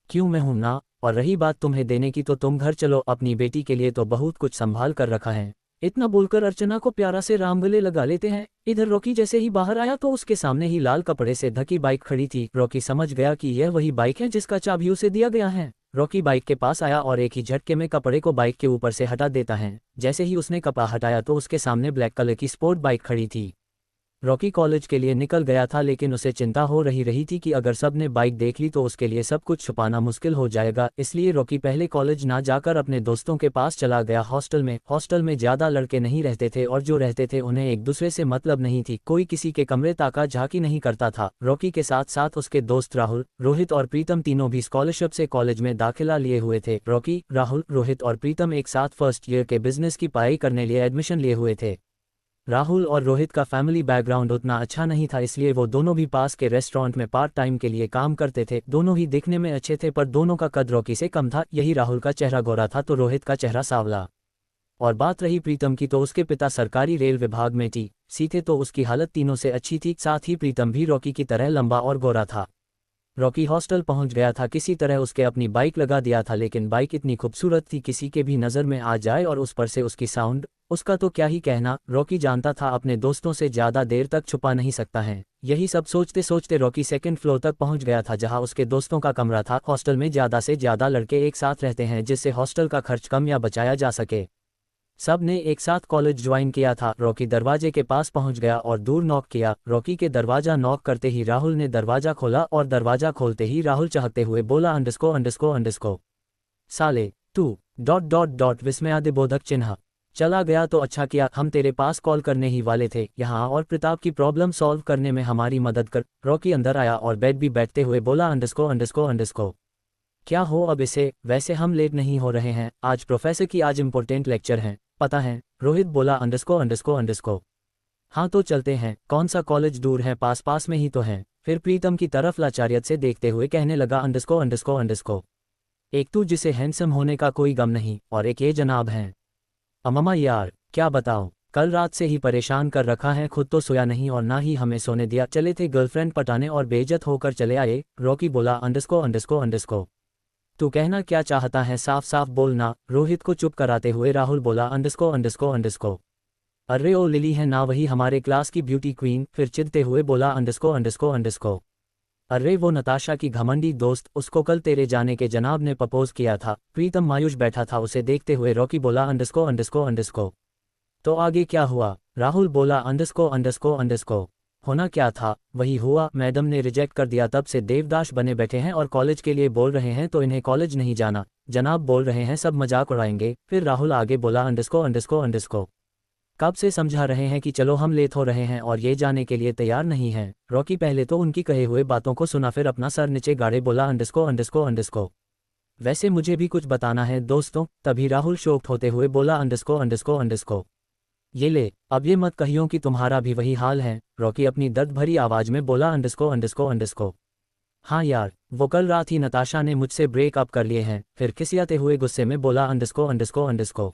क्यों, मैं हूं ना। और रही बात तुम्हें देने की तो तुम घर चलो, अपनी बेटी के लिए तो बहुत कुछ संभाल कर रखा है। इतना बोलकर अर्चना को प्यारा से राम गले लगा लेते हैं। इधर रॉकी जैसे ही बाहर आया तो उसके सामने ही लाल कपड़े से ढकी बाइक खड़ी थी। रॉकी समझ गया कि यह वही बाइक है जिसका चाबी उसे दिया गया है। रॉकी बाइक के पास आया और एक ही झटके में कपड़े को बाइक के ऊपर से हटा देता है। जैसे ही उसने कपड़ा हटाया तो उसके सामने ब्लैक कलर की स्पोर्ट बाइक खड़ी थी। रॉकी कॉलेज के लिए निकल गया था लेकिन उसे चिंता हो रही थी कि अगर सब ने बाइक देख ली तो उसके लिए सब कुछ छुपाना मुश्किल हो जाएगा। इसलिए रॉकी पहले कॉलेज ना जाकर अपने दोस्तों के पास चला गया हॉस्टल में ज़्यादा लड़के नहीं रहते थे और जो रहते थे उन्हें एक दूसरे से मतलब नहीं थी। कोई किसी के कमरे ताका झांकी नहीं करता था। रॉकी के साथ साथ उसके दोस्त राहुल, रोहित और प्रीतम तीनों भी स्कॉलरशिप से कॉलेज में दाखिला लिए हुए थे। रॉकी, राहुल, रोहित और प्रीतम एक साथ फर्स्ट ईयर के बिजनेस की पढ़ाई करने लिए एडमिशन लिए हुए थे। राहुल और रोहित का फैमिली बैकग्राउंड उतना अच्छा नहीं था, इसलिए वो दोनों भी पास के रेस्टोरेंट में पार्ट टाइम के लिए काम करते थे। दोनों ही दिखने में अच्छे थे पर दोनों का कद रॉकी से कम था। यही राहुल का चेहरा गोरा था तो रोहित का चेहरा सांवला। और बात रही प्रीतम की तो उसके पिता सरकारी रेल विभाग में सीथे तो उसकी हालत तीनों से अच्छी थी। साथ ही प्रीतम भी रॉकी की तरह लंबा और गोरा था। रॉकी हॉस्टल पहुंच गया था। किसी तरह उसके अपनी बाइक लगा दिया था, लेकिन बाइक इतनी खूबसूरत थी किसी के भी नज़र में आ जाए और उस पर से उसकी साउंड, उसका तो क्या ही कहना। रॉकी जानता था अपने दोस्तों से ज़्यादा देर तक छुपा नहीं सकता है। यही सब सोचते सोचते रॉकी 2nd फ्लोर तक पहुंच गया था जहां उसके दोस्तों का कमरा था। हॉस्टल में ज़्यादा से ज़्यादा लड़के एक साथ रहते हैं जिससे हॉस्टल का खर्च कम या बचाया जा सके। सब ने एक साथ कॉलेज ज्वाइन किया था। रॉकी दरवाजे के पास पहुंच गया और दूर नॉक किया। रॉकी के दरवाजा नॉक करते ही राहुल ने दरवाजा खोला और दरवाजा खोलते ही राहुल चहकते हुए बोला अंडस्को। साले तू ... विस्मयादिबोधक चिन्ह। चला गया तो अच्छा किया, हम तेरे पास कॉल करने ही वाले थे। यहाँ और प्रताप की प्रॉब्लम सॉल्व करने में हमारी मदद कर। रॉकी अंदर आया और बेड भी बैठते हुए बोला अंडस्को। क्या हो अब इसे? वैसे हम लेट नहीं हो रहे हैं, आज प्रोफेसर की आज इम्पोर्टेंट लेक्चर है, पता है। रोहित बोला अंडस्को। हाँ तो चलते हैं। कौन सा कॉलेज दूर है? पास में ही तो है। फिर प्रीतम की तरफ लाचारियत से देखते हुए कहने लगा अंडस्को। एक तू जिसे हैंडसम होने का कोई गम नहीं और एक ये जनाब हैं। अममा यार, क्या बताओ, कल रात से ही परेशान कर रखा है, खुद तो सोया नहीं और ना ही हमें सोने दिया। चले थे गर्लफ्रेंड पटाने और बेइज्जत होकर चले आए। रॉकी बोला अंडस्को। तू कहना क्या चाहता है, साफ साफ बोलना। रोहित को चुप कराते हुए राहुल बोला अंडस्को। अरे ओ लिली है ना, वही हमारे क्लास की ब्यूटी क्वीन। फिर चिढ़ते हुए बोला अंडस्को। अरे वो नताशा की घमंडी दोस्त, उसको कल तेरे जाने के जनाब ने प्रपोज किया था। प्रीतम मायूस बैठा था, उसे देखते हुए रॉकी बोला अंडरस्को अंडरस्को अंडरस्को। तो आगे क्या हुआ? राहुल बोला अंडरस्को अंडरस्को अंडरस्को। होना क्या था वही हुआ, मैडम ने रिजेक्ट कर दिया, तब से देवदास बने बैठे हैं और कॉलेज के लिए बोल रहे हैं तो इन्हें कॉलेज नहीं जाना। जनाब बोल रहे हैं सब मजाक उड़ाएंगे। फिर राहुल आगे बोला अंडरस्को अंडरस्को अंडरस्को। कब से समझा रहे हैं कि चलो हम लेट हो रहे हैं और ये जाने के लिए तैयार नहीं हैं। रॉकी पहले तो उनकी कहे हुए बातों को सुना, फिर अपना सर नीचे गाड़े बोला अंडरस्को अंडरस्को अंडरस्को। वैसे मुझे भी कुछ बताना है दोस्तों। तभी राहुल शॉक्ड होते हुए बोला अंडरस्को अंडरस्को अंडरस्को। ये ले, अब ये मत कहियो कि तुम्हारा भी वही हाल है। रॉकी अपनी दर्द भरी आवाज में बोला अंडरस्को अंडरस्को अंडरस्को। हाँ यार, वो कल रात ही नताशा ने मुझसे ब्रेकअप कर लिए हैं। फिर खिसियाते हुए गुस्से में बोला अंडरस्को अंडरस्को अंडरस्को।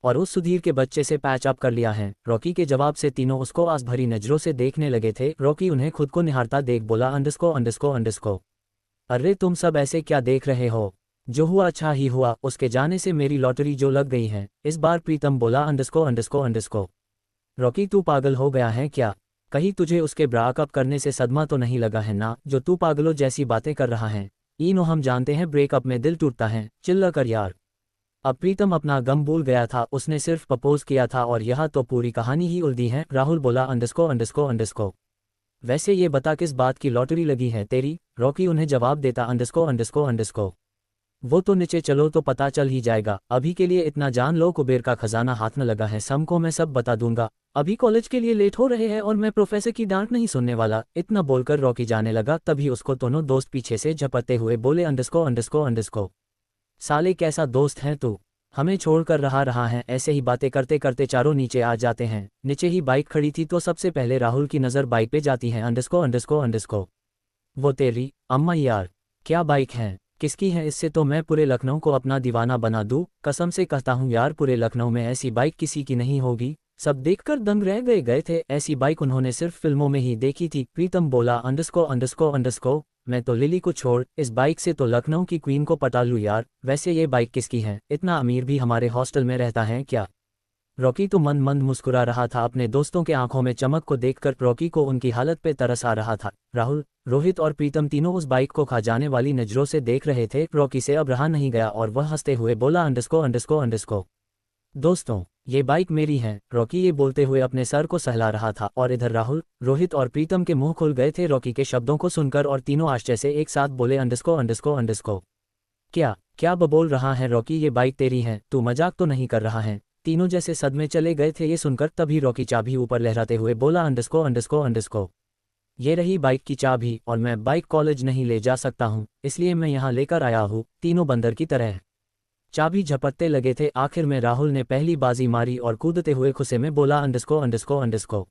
और उस सुधीर के बच्चे से पैच अप कर लिया है। रॉकी के जवाब से तीनों उसको आस भरी नजरों से देखने लगे थे। रॉकी उन्हें खुद को निहारता देख बोला अंडरस्को अंडरस्को अंडरस्को। अरे तुम सब ऐसे क्या देख रहे हो? जो हुआ अच्छा ही हुआ, उसके जाने से मेरी लॉटरी जो लग गई है। इस बार प्रीतम बोला अंडरस्को अंडरस्को अंडरस्को। रॉकी तू पागल हो गया है क्या? कहीं तुझे उसके ब्रेकअप करने से सदमा तो नहीं लगा है ना, जो तू पागलों जैसी बातें कर रहा है? इनो हम जानते हैं ब्रेकअप में दिल टूटता है, चिल्ला कर यार। अब प्रीतम अपना गम भूल गया था, उसने सिर्फ प्रपोज किया था और यह तो पूरी कहानी ही उल्टी है। राहुल बोला अंडरस्को अंडरस्को अंडरस्को। वैसे ये बता किस बात की लॉटरी लगी है तेरी? रॉकी उन्हें जवाब देता अंडरस्को अंडरस्को अंडरस्को। वो तो नीचे चलो तो पता चल ही जाएगा, अभी के लिए इतना जान लो कुबेर का खजाना हाथ में लगा है, सबको मैं सब बता दूंगा। अभी कॉलेज के लिए लेट हो रहे हैं और मैं प्रोफेसर की डांट नहीं सुनने वाला। इतना बोलकर रॉकी जाने लगा, तभी उसको दोनों दोस्त पीछे से झपटते हुए बोले अंडरस्को अंडरस्को अंडरस्को। साले कैसा दोस्त है तू, हमें छोड़कर रहा है। ऐसे ही बातें करते करते चारों नीचे आ जाते हैं। नीचे ही बाइक खड़ी थी तो सबसे पहले राहुल की नज़र बाइक पे जाती है। अंडरस्को अंडरस्को अंडरस्को। वो तेरी अम्मा यार, क्या बाइक है, किसकी है? इससे तो मैं पूरे लखनऊ को अपना दीवाना बना दूं। कसम से कहता हूं यार, पूरे लखनऊ में ऐसी बाइक किसी की नहीं होगी। सब देखकर दंग रह गए थे, ऐसी बाइक उन्होंने सिर्फ फिल्मों में ही देखी थी। प्रीतम बोला अंडरस्को अंडरस्को अंडरस्को। मैं तो लिली को छोड़ इस बाइक से तो लखनऊ की क्वीन को पटा लूं यार। वैसे ये बाइक किसकी है? इतना अमीर भी हमारे हॉस्टल में रहता है क्या? रॉकी तो मंद मंद मुस्कुरा रहा था, अपने दोस्तों के आंखों में चमक को देखकर रॉकी को उनकी हालत पे तरस आ रहा था। राहुल, रोहित और प्रीतम तीनों उस बाइक को खा जाने वाली नजरों से देख रहे थे। रॉकी से अब रहा नहीं गया और वह हंसते हुए बोला अंडरस्को अंडरस्को अंडरस्को। दोस्तों, ये बाइक मेरी है। रॉकी ये बोलते हुए अपने सर को सहला रहा था और इधर राहुल, रोहित और प्रीतम के मुंह खुल गए थे रॉकी के शब्दों को सुनकर और तीनों आश्चर्य से एक साथ बोले अंडरस्को अंडरस्को अंडरस्को। क्या क्या बोल रहा है रॉकी? ये बाइक तेरी है, तू मजाक तो नहीं कर रहा है? तीनों जैसे सदमे चले गए थे ये सुनकर, तभी रॉकी चाबी ऊपर लहराते हुए बोला अंडरस्को अंडरस्को अंडरस्को। ये रही बाइक की चाबी और मैं बाइक कॉलेज नहीं ले जा सकता हूँ, इसलिए मैं यहाँ लेकर आया हूँ। तीनों बंदर की तरह चाबी झपटते लगे थे। आखिर में राहुल ने पहली बाजी मारी और कूदते हुए खुशे में बोला अंडरस्को अंडरस्को अंडरस्को।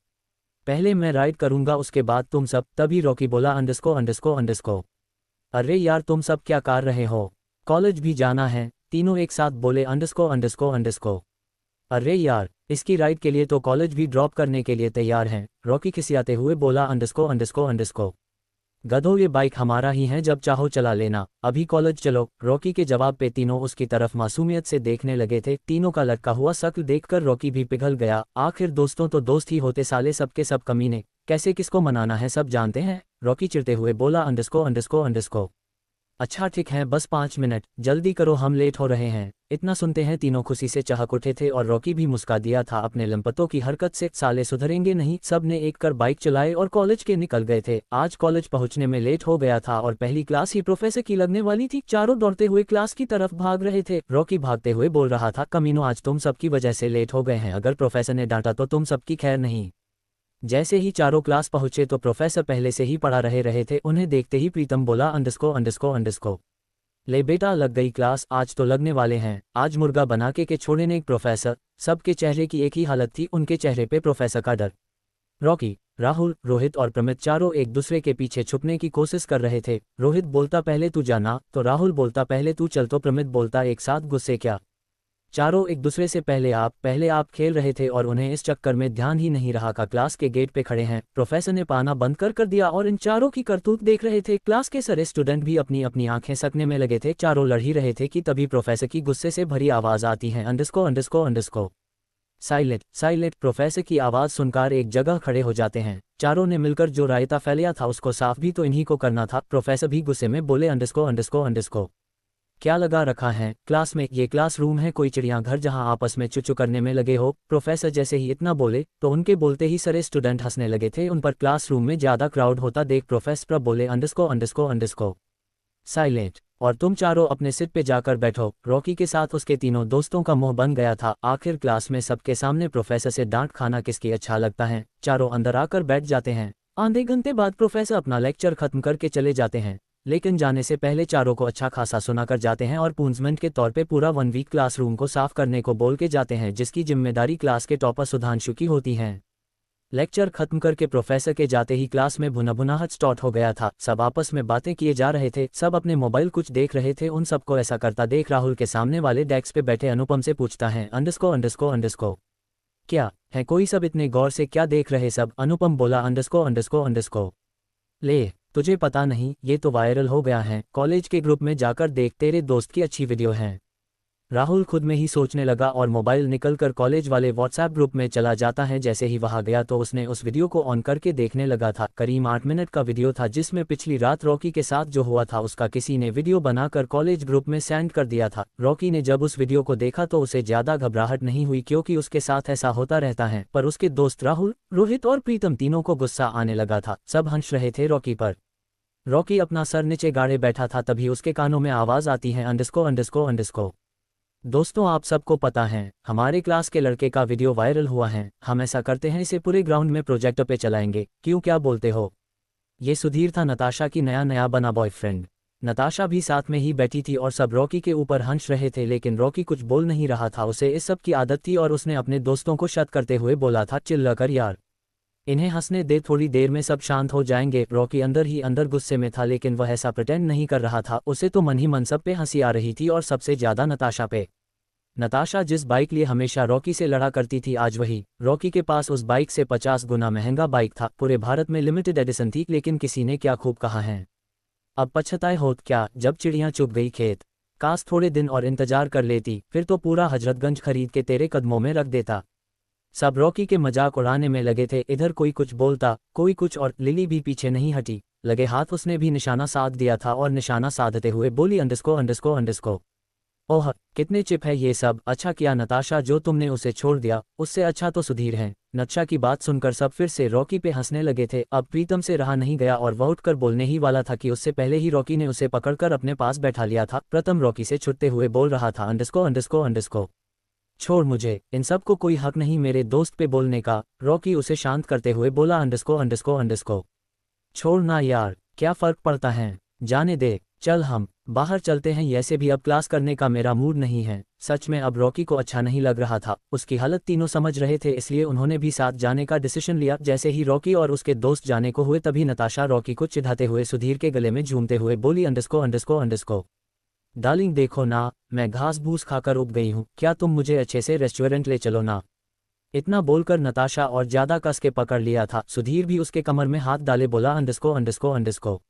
पहले मैं राइड करूंगा उसके बाद तुम सब। तभी रॉकी बोला अंडरस्को अंडरस्को अंडरस्को। अरे यार तुम सब क्या कर रहे हो, कॉलेज भी जाना है। तीनों एक साथ बोले अंडरस्को अंडरस्को अंडरस्को। अरे यार, इसकी राइड के लिए तो कॉलेज भी ड्रॉप करने के लिए तैयार हैं। रॉकी खिसियाते हुए बोला अंडरस्को अंडरस्को अंडरस्को। गधो, ये बाइक हमारा ही है, जब चाहो चला लेना, अभी कॉलेज चलो। रॉकी के जवाब पे तीनों उसकी तरफ मासूमियत से देखने लगे थे। तीनों का लटका हुआ शक्ल देखकर रॉकी भी पिघल गया। आखिर दोस्तों तो दोस्त ही होते, साले सबके सब कमीने, कैसे किसको मनाना है सब जानते हैं। रॉकी चिढ़ते हुए बोला अंडरस्को अंडरस्को अंडरस्को। अच्छा ठीक है, बस 5 मिनट, जल्दी करो हम लेट हो रहे हैं। इतना सुनते हैं तीनों खुशी से चहक उठे थे और रॉकी भी मुस्का दिया था अपने लंपतों की हरकत से। साले सुधरेंगे नहीं। सब ने एक कर बाइक चलाए और कॉलेज के निकल गए थे। आज कॉलेज पहुंचने में लेट हो गया था और पहली क्लास ही प्रोफेसर की लगने वाली थी। चारों दौड़ते हुए क्लास की तरफ भाग रहे थे। रॉकी भागते हुए बोल रहा था, कमीनों आज तुम सबकी वजह से लेट हो गए हैं, अगर प्रोफेसर ने डांटा तो तुम सबकी खैर नहीं। जैसे ही चारों क्लास पहुंचे तो प्रोफेसर पहले से ही पढ़ा रहे थे। उन्हें देखते ही प्रीतम बोला अंडरस्को अंडरस्को अंडरस्को। ले बेटा, लग गई क्लास, आज तो लगने वाले हैं। आज मुर्गा बना के छोड़े ने प्रोफेसर। सबके चेहरे की एक ही हालत थी, उनके चेहरे पे प्रोफेसर का डर। रॉकी, राहुल, रोहित और प्रमित चारों एक दूसरे के पीछे छुपने की कोशिश कर रहे थे। रोहित बोलता पहले तू जाना, तो राहुल बोलता पहले तू चल, तो प्रमित बोलता एक साथ गुस्से क्या। चारों एक दूसरे से पहले आप खेल रहे थे और उन्हें इस चक्कर में ध्यान ही नहीं रहा का क्लास के गेट पे खड़े हैं। प्रोफेसर ने पाना बंद कर दिया और इन चारों की करतूत देख रहे थे। क्लास के सारे स्टूडेंट भी अपनी अपनी आंखें सकने में लगे थे। चारों लड़ ही रहे थे कि तभी प्रोफेसर की गुस्से से भरी आवाज आती है, अंडरस्को अंडरस्को अंडरस्को। Silent silent. प्रोफेसर की आवाज़ सुनकर एक जगह खड़े हो जाते हैं। चारों ने मिलकर जो रायता फैलाया था उसको साफ भी तो इन्हीं को करना था। प्रोफेसर भी गुस्से में बोले, अंडरस्को क्या लगा रखा है क्लास में? ये क्लासरूम है कोई चिड़ियाघर जहां आपस में चुचु करने में लगे हो? प्रोफेसर जैसे ही इतना बोले तो उनके बोलते ही सारे स्टूडेंट हंसने लगे थे उन पर। क्लासरूम में ज़्यादा क्राउड होता देख प्रोफेसर बोले, अंडरस्को साइलेंट। और तुम चारों अपने सीट पे जाकर बैठो। रॉकी के साथ उसके तीनों दोस्तों का मुंह बन गया था। आखिर क्लास में सबके सामने प्रोफेसर से डांट खाना किसकी अच्छा लगता है। चारों अंदर आकर बैठ जाते हैं। आधे घंटे बाद प्रोफेसर अपना लेक्चर खत्म करके चले जाते हैं, लेकिन जाने से पहले चारों को अच्छा खासा सुना कर जाते हैं और पूंजमेंट के तौर पे पूरा 1 वीक क्लासरूम को साफ करने को बोल के जाते हैं, जिसकी जिम्मेदारी क्लास के टॉपर सुधांशु की होती है। लेक्चर खत्म करके प्रोफेसर के जाते ही क्लास में भुनाभुनाहट स्टार्ट हो गया था। सब आपस में बातें किए जा रहे थे, सब अपने मोबाइल कुछ देख रहे थे। उन सबको ऐसा करता देख राहुल के सामने वाले डेस्क पे बैठे अनुपम से पूछता है, अंडरस्को क्या है कोई? सब इतने गौर से क्या देख रहे सब? अनुपम बोला, अंडरस्को ले, तुझे पता नहीं ये तो वायरल हो गया है, कॉलेज के ग्रुप में जाकर देख, तेरे दोस्त की अच्छी वीडियो है। राहुल खुद में ही सोचने लगा और मोबाइल निकलकर कॉलेज वाले व्हाट्सएप ग्रुप में चला जाता है। जैसे ही वहां गया तो उसने उस वीडियो को ऑन करके देखने लगा था। करीब 8 मिनट का वीडियो था जिसमें पिछली रात रॉकी के साथ जो हुआ था उसका किसी ने वीडियो बनाकर कॉलेज ग्रुप में सेंड कर दिया था। रॉकी ने जब उस वीडियो को देखा तो उसे ज्यादा घबराहट नहीं हुई क्योंकि उसके साथ ऐसा होता रहता है, पर उसके दोस्त राहुल, रोहित और प्रीतम तीनों को गुस्सा आने लगा था। सब हंस रहे थे रॉकी पर। रॉकी अपना सर नीचे गाड़े बैठा था, तभी उसके कानों में आवाज आती है, अंडरस्को। दोस्तों, आप सबको पता है हमारे क्लास के लड़के का वीडियो वायरल हुआ है। हम ऐसा करते हैं, इसे पूरे ग्राउंड में प्रोजेक्टर पे चलाएंगे, क्यों क्या बोलते हो? ये सुधीर था, नताशा की नया बना बॉयफ्रेंड। नताशा भी साथ में ही बैठी थी और सब रॉकी के ऊपर हंस रहे थे, लेकिन रॉकी कुछ बोल नहीं रहा था। उसे इस सब की आदत थी और उसने अपने दोस्तों को शत करते हुए बोला था, चिल्ला कर यार, इन्हें हंसने दे, थोड़ी देर में सब शांत हो जाएंगे। रॉकी अंदर ही अंदर गुस्से में था, लेकिन वह ऐसा प्रिटेंड नहीं कर रहा था। उसे तो मन ही मन सब पे हंसी आ रही थी और सबसे ज्यादा नताशा पे। नताशा जिस बाइक लिए हमेशा रॉकी से लड़ा करती थी, आज वही रॉकी के पास उस बाइक से 50 गुना महंगा बाइक था। पूरे भारत में लिमिटेड एडिशन थी, लेकिन किसी ने क्या खूब कहा है। अब पछताए होत क्या जब चिड़ियां चुग गई खेत। काश थोड़े दिन और इंतजार कर लेती, फिर तो पूरा हजरतगंज खरीद के तेरे कदमों में रख देता। सब रॉकी के मजाक उड़ाने में लगे थे। इधर कोई कुछ बोलता, कोई कुछ, और लिली भी पीछे नहीं हटी। लगे हाथ उसने भी निशाना साध दिया था और निशाना साधते हुए बोली, अंडरस्को। ओह, कितने चिप है ये सब। अच्छा किया नताशा जो तुमने उसे छोड़ दिया, उससे अच्छा तो सुधीर है। नक्शा की बात सुनकर सब फिर से रॉकी पे हंसने लगे थे। अब प्रीतम से रहा नहीं गया और वह उठकर बोलने ही वाला था कि उससे पहले ही रॉकी ने उसे पकड़कर अपने पास बैठा लिया था। प्रथम रॉकी से छुटते हुए बोल रहा था, अंडरस्को छोड़ मुझे, इन सब को कोई हक नहीं मेरे दोस्त पे बोलने का। रॉकी उसे शांत करते हुए बोला, अंडरस्को छोड़ ना यार, क्या फर्क पड़ता है, जाने दे, चल हम बाहर चलते हैं। ऐसे भी अब क्लास करने का मेरा मूड नहीं है। सच में अब रॉकी को अच्छा नहीं लग रहा था। उसकी हालत तीनों समझ रहे थे, इसलिए उन्होंने भी साथ जाने का डिसीजन लिया। जैसे ही रॉकी और उसके दोस्त जाने को हुए तभी नताशा रॉकी को चिढ़ाते हुए सुधीर के गले में झूमते हुए बोली, अंडरस्को डार्लिंग देखो ना, मैं घास भूस खाकर उब गई हूँ, क्या तुम मुझे अच्छे से रेस्टोरेंट ले चलो ना। इतना बोलकर नताशा और ज्यादा कस के पकड़ लिया था। सुधीर भी उसके कमर में हाथ डाले बोला, अंडरस्को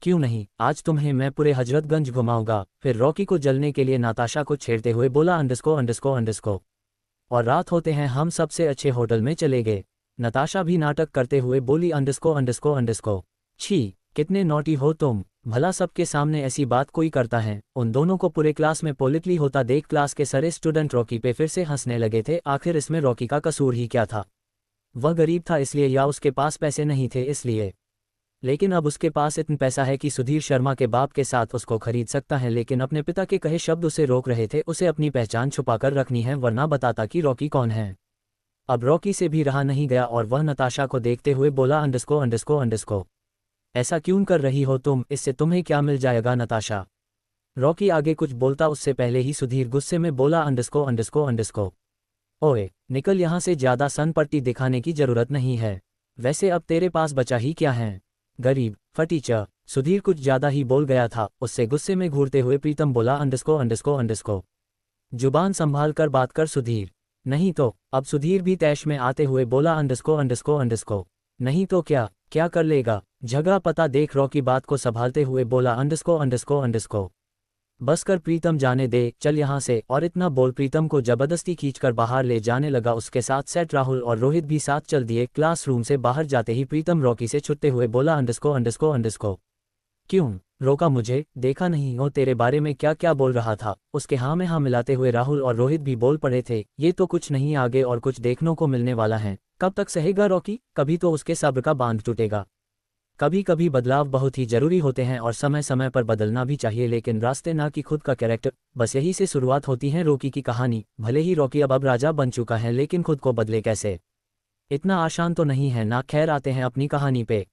क्यों नहीं, आज तुम्हें मैं पूरे हजरतगंज घुमाऊंगा। फिर रॉकी को जलने के लिए नताशा को छेड़ते हुए बोला, अंडरस्को और रात होते हैं हम सबसे अच्छे होटल में चले गए। नताशा भी नाटक करते हुए बोली, अंडरस्को छी, कितने नॉटी हो तुम, भला सबके सामने ऐसी बात कोई करता है। उन दोनों को पूरे क्लास में पोलिटली होता देख क्लास के सारे स्टूडेंट रॉकी पे फिर से हंसने लगे थे। आखिर इसमें रॉकी का कसूर ही क्या था? वह गरीब था इसलिए, या उसके पास पैसे नहीं थे इसलिए? लेकिन अब उसके पास इतना पैसा है कि सुधीर शर्मा के बाप के साथ उसको खरीद सकता है, लेकिन अपने पिता के कहे शब्द उसे रोक रहे थे। उसे अपनी पहचान छुपाकर रखनी है, वरना बताता कि रॉकी कौन है। अब रॉकी से भी रहा नहीं गया और वह नताशा को देखते हुए बोला, अंडरस्को ऐसा क्यों कर रही हो तुम, इससे तुम्हें क्या मिल जाएगा नताशा। रॉकी आगे कुछ बोलता उससे पहले ही सुधीर गुस्से में बोला, अंडरस्को ओए निकल यहाँ से, ज्यादा सन पट्टी दिखाने की जरूरत नहीं है। वैसे अब तेरे पास बचा ही क्या है, गरीब फटीचा। सुधीर कुछ ज्यादा ही बोल गया था। उससे गुस्से में घूरते हुए प्रीतम बोला, अंडरस्को जुबान संभाल कर बात कर सुधीर, नहीं तो। अब सुधीर भी तैश में आते हुए बोला, अंडरस्को नहीं तो क्या कर लेगा, झगड़ा पता देख। रॉकी बात को संभालते हुए बोला, अंडरस्को बस कर प्रीतम, जाने दे, चल यहाँ से। और इतना बोल प्रीतम को जबरदस्ती खींचकर बाहर ले जाने लगा। उसके साथ सेट राहुल और रोहित भी साथ चल दिए। क्लासरूम से बाहर जाते ही प्रीतम रॉकी से छुट्टे हुए बोला, अंडरस्को। क्यों रोका मुझे? देखा नहीं हो तेरे बारे में क्या क्या बोल रहा था? उसके हाँ में हाँ मिलाते हुए राहुल और रोहित भी बोल पड़े थे, ये तो कुछ नहीं, आगे और कुछ देखने को मिलने वाला है। कब तक सहेगा रॉकी? कभी तो उसके सब्र का बांध टूटेगा। कभी कभी बदलाव बहुत ही जरूरी होते हैं और समय समय पर बदलना भी चाहिए, लेकिन रास्ते ना कि खुद का कैरेक्टर। बस यही से शुरुआत होती है रॉकी की कहानी। भले ही रॉकी अब राजा बन चुका है, लेकिन खुद को बदले कैसे, इतना आसान तो नहीं है ना। खैर, आते हैं अपनी कहानी पे।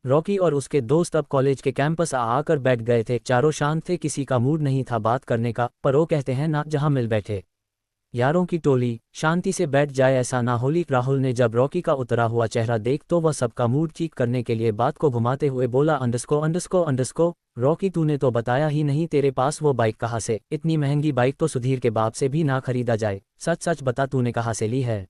रॉकी और उसके दोस्त अब कॉलेज के कैंपस आकर बैठ गए थे। चारों शांत थे, किसी का मूड नहीं था बात करने का, पर वो कहते हैं ना, जहां मिल बैठे यारों की टोली शांति से बैठ जाए, ऐसा ना होली। राहुल ने जब रॉकी का उतरा हुआ चेहरा देख तो वह सबका मूड ठीक करने के लिए बात को घुमाते हुए बोला, अंडरस्को। रॉकी, तूने तो बताया ही नहीं, तेरे पास वो बाइक कहाँ से? इतनी महंगी बाइक तो सुधीर के बाप से भी ना खरीदा जाए। सच सच बता, तूने कहाँ से ली है?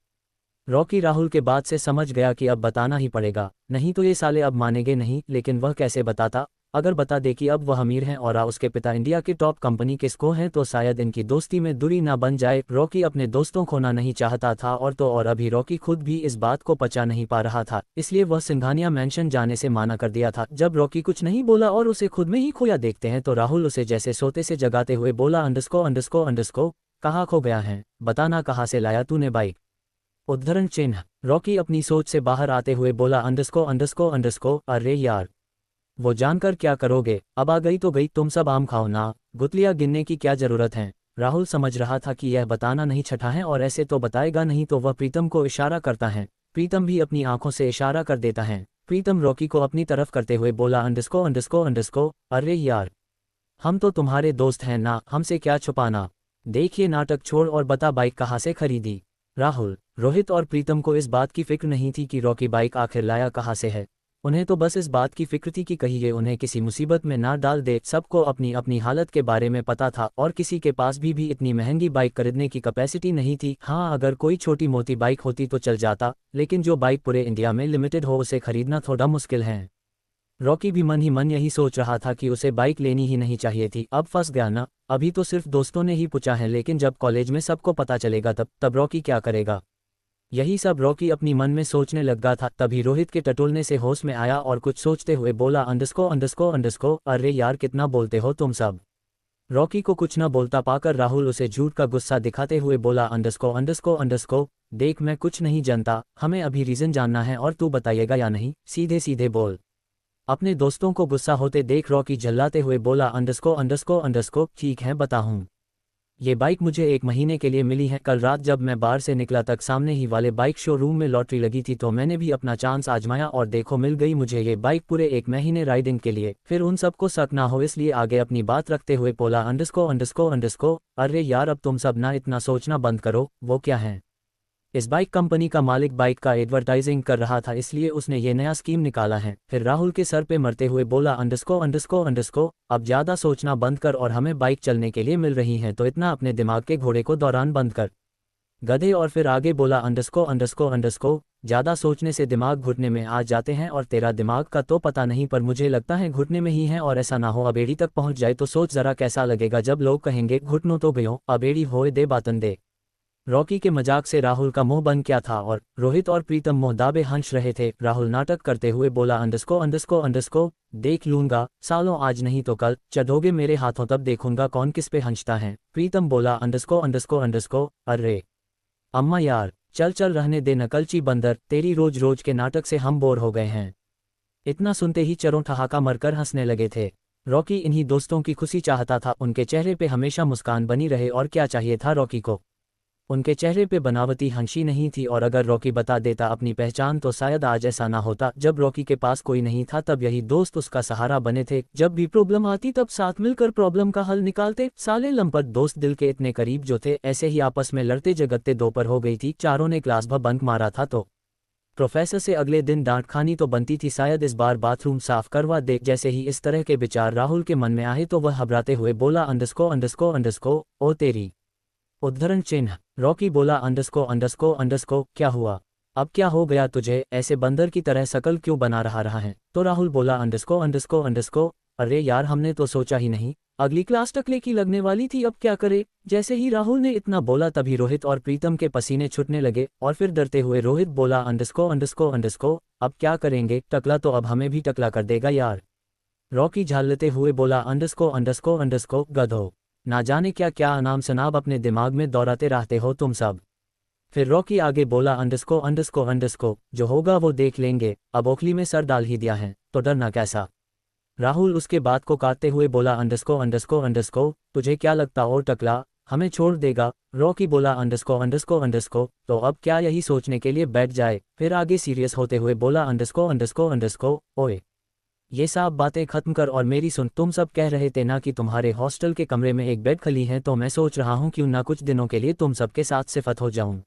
रॉकी राहुल के बात से समझ गया कि अब बताना ही पड़ेगा, नहीं तो ये साले अब मानेंगे नहीं। लेकिन वह कैसे बताता? अगर बता दे कि अब वह अमीर हैं और उसके पिता इंडिया की टॉप कंपनी के सीईओ हैं, तो शायद इनकी दोस्ती में दूरी ना बन जाए। रॉकी अपने दोस्तों खोना नहीं चाहता था, और तो और अभी रॉकी खुद भी इस बात को पचा नहीं पा रहा था, इसलिए वह सिंघानिया मेंशन जाने से माना कर दिया था। जब रॉकी कुछ नहीं बोला और उसे खुद में ही खोया देखते हैं, तो राहुल उसे जैसे सोते से जगाते हुए बोला, अंडरस्को। कहाँ खो गया है? बताना, कहाँ से लाया तूने बाइक? उद्धरण चिन्ह। रॉकी अपनी सोच से बाहर आते हुए बोला, अंडरस्को। अरे यार, वो जानकर क्या करोगे? अब आ गई तो गई, तुम सब आम खाओ ना, गुतलियां गिनने की क्या जरूरत है? राहुल समझ रहा था कि यह बताना नहीं छठा है और ऐसे तो बताएगा नहीं, तो वह प्रीतम को इशारा करता है। प्रीतम भी अपनी आंखों से इशारा कर देता है। प्रीतम रॉकी को अपनी तरफ करते हुए बोला, अंडरस्को। अरे यार, हम तो तुम्हारे दोस्त हैं ना, हमसे क्या छुपाना? देखिए, नाटक छोड़ और बता, बाइक कहाँ से खरीदी? राहुल, रोहित और प्रीतम को इस बात की फिक्र नहीं थी कि रॉकी बाइक आखिर लाया कहाँ से है। उन्हें तो बस इस बात की फिक्र थी कि कहीं ये उन्हें किसी मुसीबत में ना डाल दे। सबको अपनी अपनी हालत के बारे में पता था, और किसी के पास भी इतनी महंगी बाइक खरीदने की कैपेसिटी नहीं थी। हाँ, अगर कोई छोटी मोटी बाइक होती तो चल जाता, लेकिन जो बाइक पूरे इंडिया में लिमिटेड हो, उसे खरीदना थोड़ा मुश्किल है। रॉकी भी मन ही मन यही सोच रहा था कि उसे बाइक लेनी ही नहीं चाहिए थी। अब फंस गया ना। अभी तो सिर्फ दोस्तों ने ही पूछा है, लेकिन जब कॉलेज में सबको पता चलेगा तब रॉकी क्या करेगा? यही सब रॉकी अपनी मन में सोचने लगा था। तभी रोहित के टटोलने से होश में आया और कुछ सोचते हुए बोला, अंडरस्को। अरे यार, कितना बोलते हो तुम सब? रॉकी को कुछ न बोलता पाकर राहुल उसे झूठ का गुस्सा दिखाते हुए बोला, अंडरस्को। देख, मैं कुछ नहीं जानता, हमें अभी रीजन जानना है और तू बताइएगा या नहीं? सीधे सीधे बोल। अपने दोस्तों को गुस्सा होते देख रॉकी झल्लाते हुए बोला, अंडरस्को। ठीक है, बता हूँ। ये बाइक मुझे 1 महीने के लिए मिली है। कल रात जब मैं बाहर से निकला तक सामने ही वाले बाइक शोरूम में लॉटरी लगी थी, तो मैंने भी अपना चांस आजमाया और देखो, मिल गई मुझे ये बाइक पूरे 1 महीने राइडिंग के लिए। फिर उन सबको शक ना हो, इसलिए आगे अपनी बात रखते हुए बोला, अंडरस्को। अरे यार, अब तुम सब ना इतना सोचना बंद करो। वो क्या है? इस बाइक कंपनी का मालिक बाइक का एडवर्टाइजिंग कर रहा था, इसलिए उसने ये नया स्कीम निकाला है। फिर राहुल के सर पे मरते हुए बोला, अंडरस्को। अब ज्यादा सोचना बंद कर, और हमें बाइक चलने के लिए मिल रही है, तो इतना अपने दिमाग के घोड़े को दौरान बंद कर, गधे। और फिर आगे बोला, अंडरस्को। ज्यादा सोचने से दिमाग घुटने में आ जाते हैं, और तेरा दिमाग का तो पता नहीं, पर मुझे लगता है घुटने में ही है। और ऐसा ना हो अबेड़ी तक पहुंच जाए, तो सोच जरा कैसा लगेगा जब लोग कहेंगे, घुटनों तो गयो, अबेड़ी होए दे बातन दे। रॉकी के मजाक से राहुल का मुंह बन गया था, और रोहित और प्रीतम मुंह दाबे हंस रहे थे। राहुल नाटक करते हुए बोला, अंडरस्को। देख लूंगा सालों, आज नहीं तो कल चढ़ोगे मेरे हाथों, तब देखूंगा कौन किस पे हंसता है। प्रीतम बोला, अंडरस्को। अरे अम्मा यार, चल रहने दे नकलची बंदर, तेरी रोज रोज के नाटक से हम बोर हो गए हैं। इतना सुनते ही चरों ठहाका मरकर हंसने लगे थे। रॉकी इन्हीं दोस्तों की खुशी चाहता था, उनके चेहरे पे हमेशा मुस्कान बनी रहे, और क्या चाहिए था रॉकी को? उनके चेहरे पे बनावटी हंसी नहीं थी, और अगर रॉकी बता देता अपनी पहचान, तो शायद आज ऐसा ना होता। जब रॉकी के पास कोई नहीं था, तब यही दोस्त उसका सहारा बने थे। जब भी प्रॉब्लम आती, तब साथ मिलकर प्रॉब्लम का हल निकालते। साले लंपट दोस्त दिल के इतने करीब जो थे, ऐसे ही आपस में लड़ते झगड़ते दोपहर हो गई थी। चारों ने क्लास बंक मारा था, तो प्रोफेसर से अगले दिन डांट खानी तो बनती थी। शायद इस बार बाथरूम साफ करवा दे। जैसे ही इस तरह के विचार राहुल के मन में आए, तो वह घबराते हुए बोला, अंडरस्को। ओ तेरी। उद्धरण चिन्ह। रॉकी बोला, अंडरस्को। क्या हुआ? अब क्या हो गया तुझे? ऐसे बंदर की तरह शकल क्यों बना रहा है? तो राहुल बोला, अंडरस्को। अरे यार, हमने तो सोचा ही नहीं, अगली क्लास टकले की लगने वाली थी, अब क्या करे। जैसे ही राहुल ने इतना बोला तभी रोहित और प्रीतम के पसीने छूटने लगे और फिर डरते हुए रोहित बोला अंडरस्को, अब क्या करेंगे, टकला तो अब हमें भी टकला कर देगा यार। रॉकी झालते हुए बोला अंडरस्को, गधो, ना जाने क्या क्या नाम शनाब अपने दिमाग में दौड़ाते रहते हो तुम सब। फिर रॉकी आगे बोला अंडरस्को, जो होगा वो देख लेंगे, अब ओखली में सर डाल ही दिया है तो डरना कैसा। राहुल उसके बात को काटते हुए बोला अंडरस्को, तुझे क्या लगता और टकला हमें छोड़ देगा। रॉकी बोला अंडरस्को, तो अब क्या यही सोचने के लिए बैठ जाए। फिर आगे सीरियस होते हुए बोला अंडरस्को, ओए ये सब बातें खत्म कर और मेरी सुन। तुम सब कह रहे थे ना कि तुम्हारे हॉस्टल के कमरे में एक बेड खाली है, तो मैं सोच रहा हूँ क्यों ना कुछ दिनों के लिए तुम सबके साथ सिफत हो जाऊं।